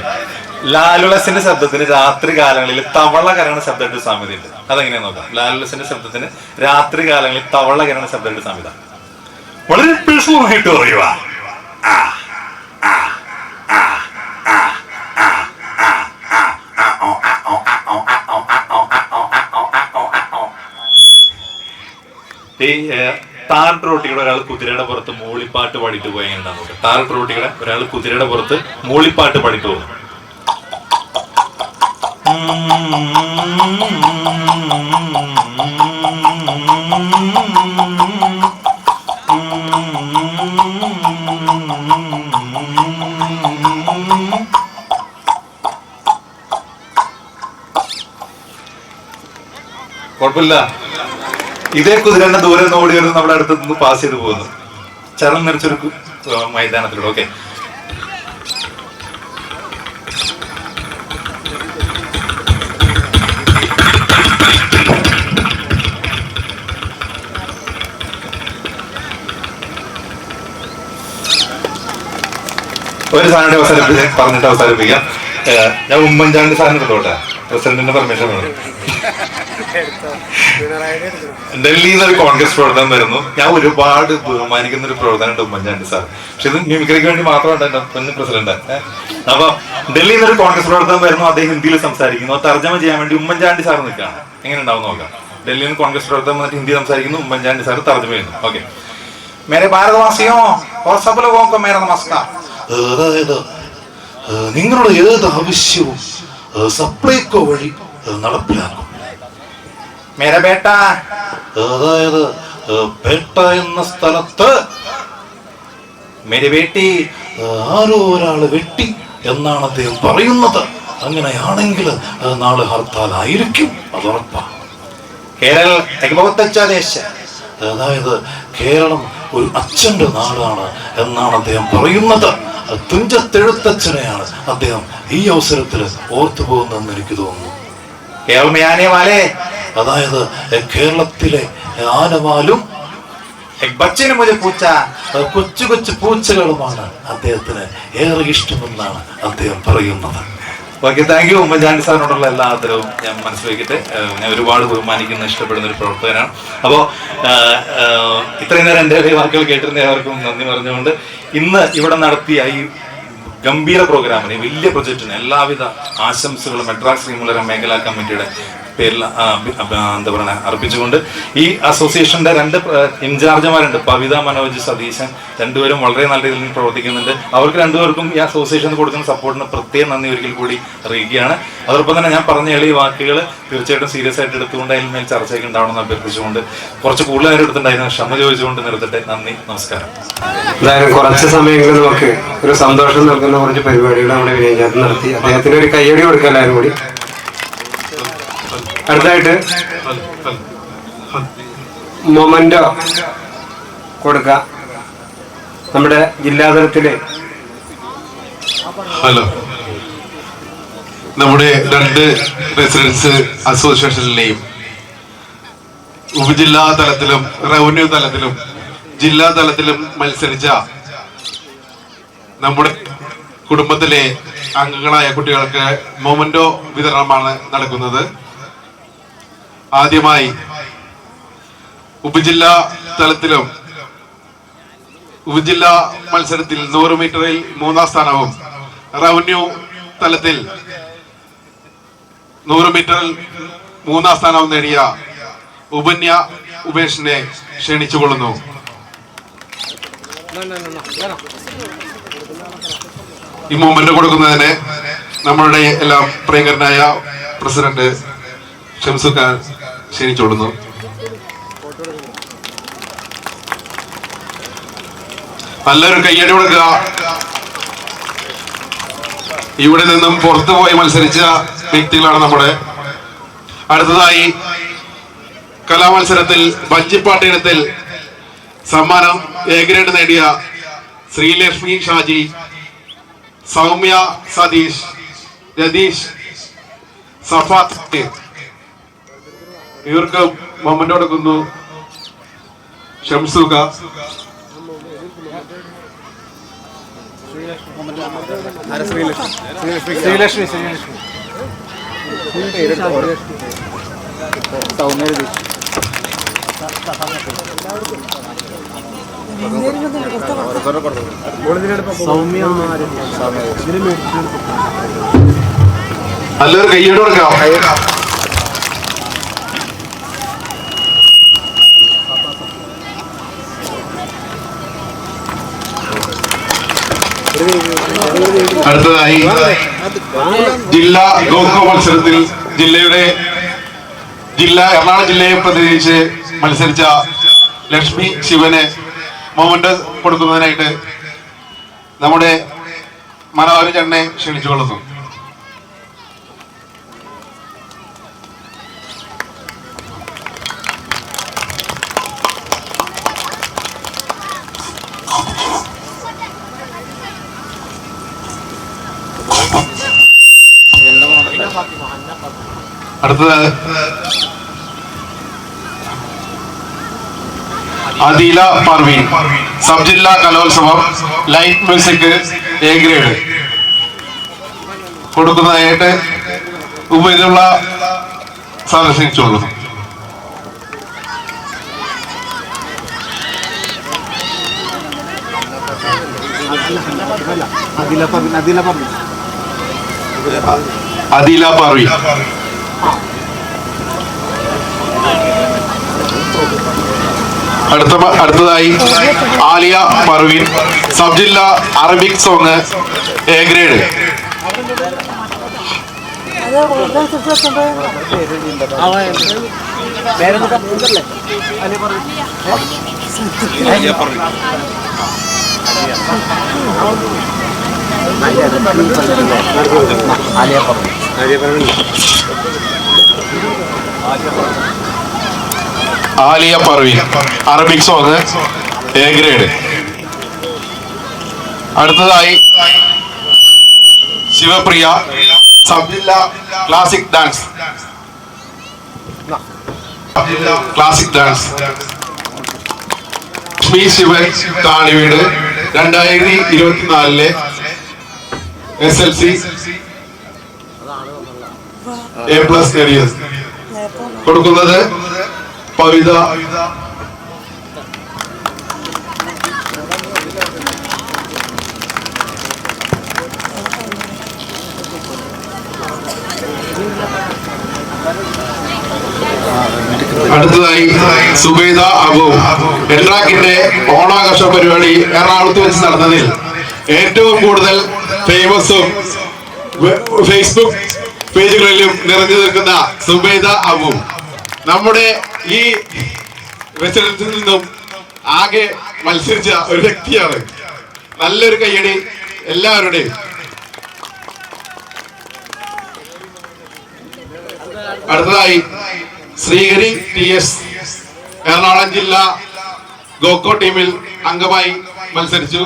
ലാലുലസിന്റെ ശബ്ദത്തിന് രാത്രി കാലങ്ങളിൽ തവള കരയണ ശബ്ദമായിട്ട് സാമ്യതയുണ്ട്. അതെങ്ങനെയാ നോക്കാം. ലാലുലസിന്റെ ശബ്ദത്തിന് രാത്രി കാലങ്ങളിൽ തവള കരയണ ശബ്ദമായിട്ട് സാമ്യത. വളരെ പേഴ്സണലായിട്ട് പറയുക. ഈ ടാർട്ട് റോട്ടിയുടെ ഒരാൾ കുതിരയുടെ പുറത്ത് മൂളിപ്പാട്ട് പാടിയിട്ട് പോയി എങ്ങനെ നോക്കാം. ടാർട്ട് റോട്ടിയുടെ ഒരാൾ കുതിരയുടെ പുറത്ത് മൂളിപ്പാട്ട് പാടിയിട്ട് പോകും. കുഴപ്പമില്ല. ഇതേ കുതിരന്റെ ദൂരെ നിന്ന് ഓടി വരുന്നത് നമ്മുടെ അടുത്ത് നിന്ന് പാസ് ചെയ്ത് പോകുന്നു. ചരം നിറച്ചൊരു മൈതാനത്തിലൂടെ. ഓക്കെ, ഒരു സാധനം പറഞ്ഞിട്ട് അവസാനിപ്പിക്കാം. ഞാൻ ഉമ്മൻചാണ്ടി സാധനം എടുത്തോട്ടെ, പ്രസിഡന്റിന്റെ പെർമിഷൻ വേണം. ഡൽഹിയിൽ നിന്ന് ഒരു കോൺഗ്രസ് പ്രവർത്തനം വരുന്നു. ഞാൻ ഒരുപാട് ബഹുമാനിക്കുന്ന ഒരു പ്രവർത്തനമുണ്ട് ഉമ്മൻചാണ്ടി സാർ. പക്ഷെ ഇത് മിമിക്രിക്ക് വേണ്ടി മാത്രമാണ് എന്റെ മുൻ പ്രസിഡന്റ്. അപ്പൊ ഡൽഹിയിൽ നിന്ന് ഒരു കോൺഗ്രസ് പ്രവർത്തനം വരുന്നു, അദ്ദേഹം ഹിന്ദിയിൽ സംസാരിക്കുന്നു. തർജ്ജമ ചെയ്യാൻ വേണ്ടി ഉമ്മൻചാണ്ടി സാർ നിൽക്കുകയാണ്. എങ്ങനെ ഉണ്ടാവും നോക്കാം. ഡൽഹിയിൽ നിന്ന് കോൺഗ്രസ് പ്രവർത്തനം വന്നിട്ട് ഹിന്ദി സംസാരിക്കുന്നു, ഉമ്മൻചാണ്ടി സാർ തർജ്ജമ ചെയ്യുന്നു. ഓക്കെ. മേരെ ഭാരതവാസിയോ സബ് ലോഗോങ്കോ മേരാ നമസ്കാർ. അതായത് നിങ്ങളുടെ ഏത് ആവശ്യവും സപ്ലൈകോ വഴി നടപ്പിലാക്കും. മേരെ ബേട്ട, അതായത് ബേട്ട എന്ന സ്ഥലത്ത് മേരെ ബേട്ടി ആരോ ഒരാള് വെട്ടി എന്നാണ് അദ്ദേഹം പറയുന്നത്. അങ്ങനെയാണെങ്കിൽ നാളെ ഹർത്താലായിരിക്കും, അതുറപ്പാണ്. കേരള അതായത് കേരളം ഒരു അച്ഛന്റെ നാടാണ് എന്നാണ് അദ്ദേഹം പറയുന്നത്. തുഞ്ചത്തെഴുത്തച്ഛനെയാണ് അദ്ദേഹം ഈ അവസരത്തിൽ ഓർത്തു പോകുന്നതെന്ന് എനിക്ക് തോന്നുന്നു. കേരളമേ, അതായത് കേരളത്തിലെ ആനവാലും ബച്ചന് മുതൽ പൂച്ച കൊച്ചു കൊച്ചു പൂച്ചകളുമാണ് അദ്ദേഹത്തിന് ഏറെ ഇഷ്ടമെന്നാണ് അദ്ദേഹം പറയുന്നത്. Okay, thank you. ഉമ്മൻചാണ്ടി സാറിനോടുള്ള എല്ലാ ആദരവും ഞാൻ മനസ്സിലാക്കിയിട്ട് ഞാൻ ഒരുപാട് ബഹുമാനിക്കുന്ന ഇഷ്ടപ്പെടുന്ന ഒരു പ്രവർത്തകനാണ്. അപ്പോൾ ഇത്രയും നേരം എൻ്റെ വാക്കുകൾ കേട്ടിരുന്ന ഏവർക്കും നന്ദി പറഞ്ഞുകൊണ്ട് ഇന്ന് ഇവിടെ നടത്തിയ ഈ ഗംഭീര പ്രോഗ്രാമിന്, വലിയ പ്രൊജക്റ്റിന് എല്ലാവിധ ആശംസകളും മെഡ്രാസ് ശ്രീമുലര മേഖലാ കമ്മിറ്റിയുടെ പേരിൽ എന്താ പറയുക അർപ്പിച്ചുകൊണ്ട് ഈ അസോസിയേഷന്റെ 2 ഇൻചാർജുമാരുണ്ട്, പവിത മനോജ് സതീശൻ. രണ്ടുപേരും വളരെ നല്ല രീതിയിൽ പ്രവർത്തിക്കുന്നുണ്ട്. അവർക്ക് രണ്ടുപേർക്കും ഈ അസോസിയേഷന് കൊടുക്കുന്ന സപ്പോർട്ടിന് പ്രത്യേകം നന്ദി ഒരിക്കൽ കൂടി അറിയിക്കുകയാണ്. അതോടൊപ്പം തന്നെ ഞാൻ പറഞ്ഞ എളിയ വാക്കുകൾ തീർച്ചയായിട്ടും സീരിയസ് ആയിട്ട് എടുത്തുകൊണ്ട് അതിന്മേൽ ചർച്ചയ്ക്ക് ഉണ്ടാവണമെന്ന് അഭ്യർത്ഥിച്ചുകൊണ്ട് കുറച്ച് കൂടുതൽ നേരം എടുത്തിട്ടുണ്ടായിരുന്നു, ക്ഷമ ചോദിച്ചുകൊണ്ട് നിർത്തട്ടെ. നന്ദി, നമസ്കാരം. എന്തായാലും കുറച്ച് സമയങ്ങളിൽ നമുക്ക് ഒരു സന്തോഷം നൽകുന്ന കുറച്ച് പരിപാടികൾ നമ്മുടെ വിനയചാരൻ നടത്തി. അദ്ദേഹത്തിന് ഒരു കയ്യടി കൊടുക്കുക എല്ലാവരും കൂടി. അടുത്തായിട്ട് മൊമന്റോ കൊടുക്ക നമ്മുടെ ജില്ലാതലത്തില്. ഹലോ, നമ്മുടെ 2 റെസിഡൻസ് അസോസിയേഷനിലെയും ഉപജില്ലാ തലത്തിലും റവന്യൂ തലത്തിലും ജില്ലാ തലത്തിലും മത്സരിച്ച നമ്മുടെ കുടുംബത്തിലെ അംഗങ്ങളായ കുട്ടികൾക്ക് മൊമന്റോ വിതരണമാണ് നടക്കുന്നത്. ആദ്യമായി ഉപജില്ലാ തലത്തിലും ഉപജില്ലാ മത്സരത്തിൽ 100 മീറ്ററിൽ 3ാം സ്ഥാനവും റവന്യൂ തലത്തിൽ 100 മീറ്ററിൽ 3ാം സ്ഥാനവും നേടിയ ഉപന്യ ഉപേഷിനെ ക്ഷണിച്ചുകൊള്ളുന്നു. ഈ മൂവ്മെന്റ് കൊടുക്കുന്നതിന് നമ്മളുടെ എല്ലാം പ്രിയങ്കരനായ പ്രസിഡന്റ് ഷംസുഖാൻ ക്ഷണിച്ചോടുന്നു. നല്ലൊരു കയ്യടി കൊടുക്കുക. ഇവിടെ നിന്നും പുറത്തുപോയി മത്സരിച്ച വ്യക്തികളാണ് നമ്മുടെ. അടുത്തതായി കലാമത്സരത്തിൽ വഞ്ചിപ്പാട്ട് ഇനത്തിൽ സമ്മാനം എ ഗ്രേഡ് നേടിയ ശ്രീലക്ഷ്മി ഷാജി, സൗമ്യ സതീഷ്, രതീഷ്, സഫാത്ത് ഇവർക്ക് മൊമെന്റ് കൊടുക്കുന്നു. ഷംസുക, നല്ലൊരു കയ്യോട് കൊടുക്കാം. അടുത്തതായി ജില്ലാ ഗോക്കോ മത്സരത്തിൽ എറണാകുളം ജില്ലയെ പ്രതിനിധീകരിച്ച് മത്സരിച്ച ലക്ഷ്മി ശിവന് മൊമെന്റ് കൊടുക്കുന്നതിനായിട്ട് നമ്മുടെ മനോഹരൻ ചേട്ടനെ ക്ഷണിച്ചുകൊള്ളുന്നു. അടുത്തത് അദീല പർവീൻ, സബ് ജില്ലാ Kalolsavam light music A grade കൊടുക്കുന്നതായിട്ട് ഉപയോഗിച്ചുള്ള സന്ദർശിച്ചോളൂ. അദില പർവീൻ. അടുത്തതായി ആലിയ പർവീൻ, സബ് ജില്ല Arabic song A grade. Aliya Parveen, Arabic song A grade. അടുത്തതായി ശിവപ്രിയ, സബ് ജില്ല classic dance. Classic dance. Lakshmi Shivan കാണിവീട് 2024 SLC A+ നേടിയത്. കൊടുക്കുന്നത് പവിത. അടുത്തതായി സുബൈദ അബു. എഡ്രാക്കിന്റെ ഓണാഘോഷ പരിപാടി എറണാകുളത്ത് വെച്ച് നടന്നതിൽ ഏറ്റവും കൂടുതൽ ഫേമസും ഫേസ്ബുക്ക് പേജുകളിലും നിറഞ്ഞു നിൽക്കുന്ന സുബൈദ അബു നമ്മുടെ ഈ റെസിഡൻസിൽ നിന്നും ആകെ മത്സരിച്ച ഒരു വ്യക്തിയാണ്. നല്ലൊരു കയ്യടി എല്ലാവരുടെയും. അടുത്തതായി ശ്രീഹരി TS, എറണാകുളം ജില്ല ഗോക്കോ ടീമിൽ അംഗമായി മത്സരിച്ചു.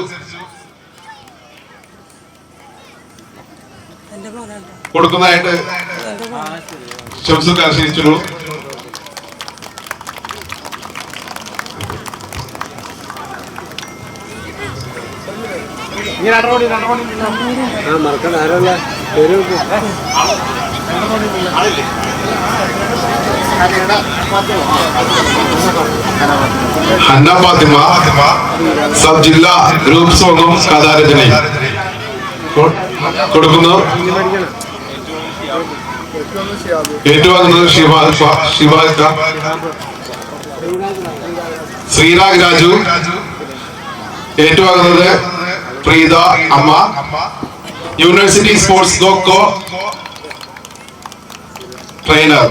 കൊടുക്കുന്നതായിട്ട് ഷംസുഖ് ആശീർച്ചുള്ളൂ. ഹന്ന ഫാത്തിമ, സബ് ജില്ല ഗ്രൂപ്പ് സോങ്ങും കഥാരചനയും. കൊടുക്കുന്നു ഏറ്റുവാങ്ങുന്നത് ശിവാക്ക. ശ്രീരാഗ് രാജു ഏറ്റുവാങ്ങുന്നത് പ്രീത അമ്മ. University sports kho kho trainer.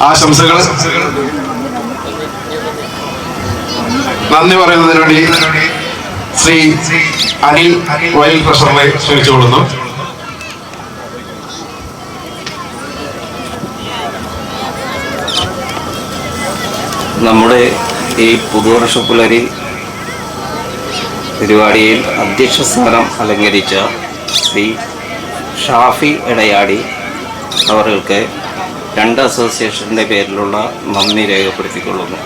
ആശംസകൾ നന്ദി പറയുന്നതിന് വേണ്ടി ശ്രീ അനിൽ വയൽ ട്രഷററെ ക്ഷണിച്ചുകൊള്ളുന്നു. നമ്മുടെ ഈ പുതുവർഷ പുലരി പരിപാടിയിൽ അധ്യക്ഷ സ്ഥാനം അലങ്കരിച്ച ശ്രീ ഷാഫി എടയാടി അവർക്ക് 2 അസോസിയേഷൻ്റെ പേരിലുള്ള നന്ദി രേഖപ്പെടുത്തിക്കൊള്ളുന്നു.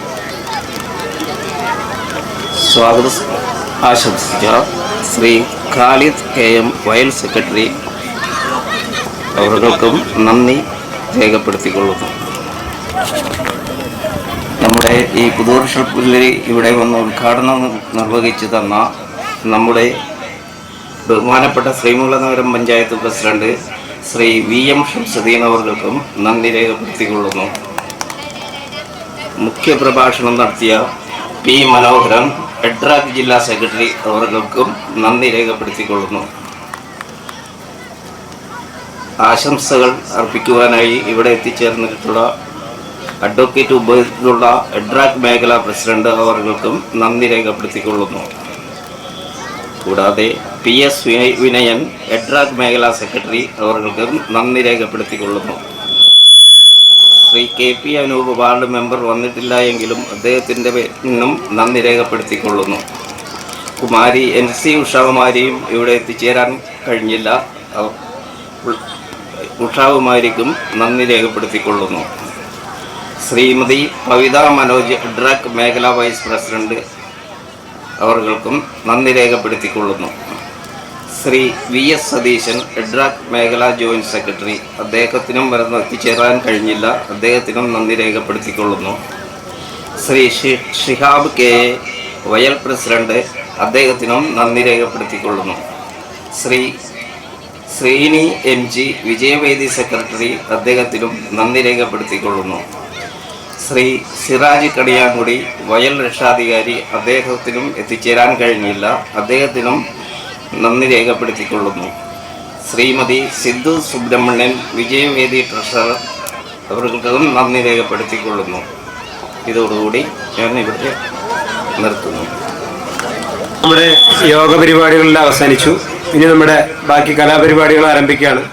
സ്വാഗതം ആശംസിച്ച ശ്രീ ഖാലിദ് KM വയൽ സെക്രട്ടറി അവർക്കും നന്ദി രേഖപ്പെടുത്തിക്കൊള്ളുന്നു. നമ്മുടെ ഈ പുതുവർഷ പുലരി ഇവിടെ വന്ന് ഉദ്ഘാടനം നിർവഹിച്ചു തന്ന നമ്മുടെ ബഹുമാനപ്പെട്ട ശ്രീമുള്ളനഗരം പഞ്ചായത്ത് പ്രസിഡന്റ് ശ്രീ VM ഷംസുദ്ദീൻ അവർക്കും നന്ദി രേഖപ്പെടുത്തിക്കൊള്ളുന്നു. മുഖ്യപ്രഭാഷണം നടത്തിയ P മനോഹരൻ എഡ്രാക്ക് ജില്ലാ സെക്രട്ടറി അവർക്കും നന്ദി രേഖപ്പെടുത്തിക്കൊള്ളുന്നു. ആശംസകൾ അർപ്പിക്കുവാനായി ഇവിടെ എത്തിച്ചേർന്നിട്ടുള്ള അഡ്വക്കേറ്റ് ഉബൈദുള്ള എഡ്രാക്ക് മേഖലാ പ്രസിഡന്റ് അവർക്കും നന്ദി രേഖപ്പെടുത്തിക്കൊള്ളുന്നു. കൂടാതെ PS വിനയൻ എഡ്രാക്ക് മേഖലാ സെക്രട്ടറി അവർക്കും നന്ദി രേഖപ്പെടുത്തിക്കൊള്ളുന്നു. Shri KP Anoop ward member വന്നിട്ടില്ല എങ്കിലും അദ്ദേഹത്തിൻ്റെ നിന്നും നന്ദി രേഖപ്പെടുത്തിക്കൊള്ളുന്നു. കുമാരി NC ഉഷാകുമാരിയും ഇവിടെ എത്തിച്ചേരാൻ കഴിഞ്ഞില്ല. ഉഷാകുമാരിക്കും നന്ദി രേഖപ്പെടുത്തിക്കൊള്ളുന്നു. ശ്രീമതി പവിത മനോജ് എഡ്രാക്ക് മേഖലാ വൈസ് പ്രസിഡന്റ് അവർക്കും നന്ദി രേഖപ്പെടുത്തിക്കൊള്ളുന്നു. ശ്രീ VS സതീശൻ എഡ്രാക്ക് മേഖലാ ജോയിന്റ് സെക്രട്ടറി, അദ്ദേഹത്തിനും വരുന്ന എത്തിച്ചേരാൻ കഴിഞ്ഞില്ല, അദ്ദേഹത്തിനും നന്ദി രേഖപ്പെടുത്തിക്കൊള്ളുന്നു. ശ്രീ ഷിഹാബ് KA വയൽ പ്രസിഡന്റ്, അദ്ദേഹത്തിനും നന്ദി രേഖപ്പെടുത്തിക്കൊള്ളുന്നു. ശ്രീ ശ്രീനി MG വിജയവേദി സെക്രട്ടറി, അദ്ദേഹത്തിനും നന്ദി രേഖപ്പെടുത്തിക്കൊള്ളുന്നു. ശ്രീ സിറാജ് കടിയാങ്കുടി വയൽ രക്ഷാധികാരി, അദ്ദേഹത്തിനും എത്തിച്ചേരാൻ കഴിഞ്ഞില്ല, അദ്ദേഹത്തിനും നന്ദി രേഖപ്പെടുത്തിക്കൊള്ളുന്നു. ശ്രീമതി സിദ്ധു സുബ്രഹ്മണ്യൻ വിജയവേദി ട്രഷറർ, അവർക്കും നന്ദി രേഖപ്പെടുത്തിക്കൊള്ളുന്നു. ഇതോടുകൂടി ഞാൻ ഇവിടെ നിർത്തുന്നു. നമ്മുടെ യോഗ പരിപാടികളെല്ലാം അവസാനിച്ചു. ഇനി നമ്മുടെ ബാക്കി കലാപരിപാടികൾ ആരംഭിക്കുകയാണ്.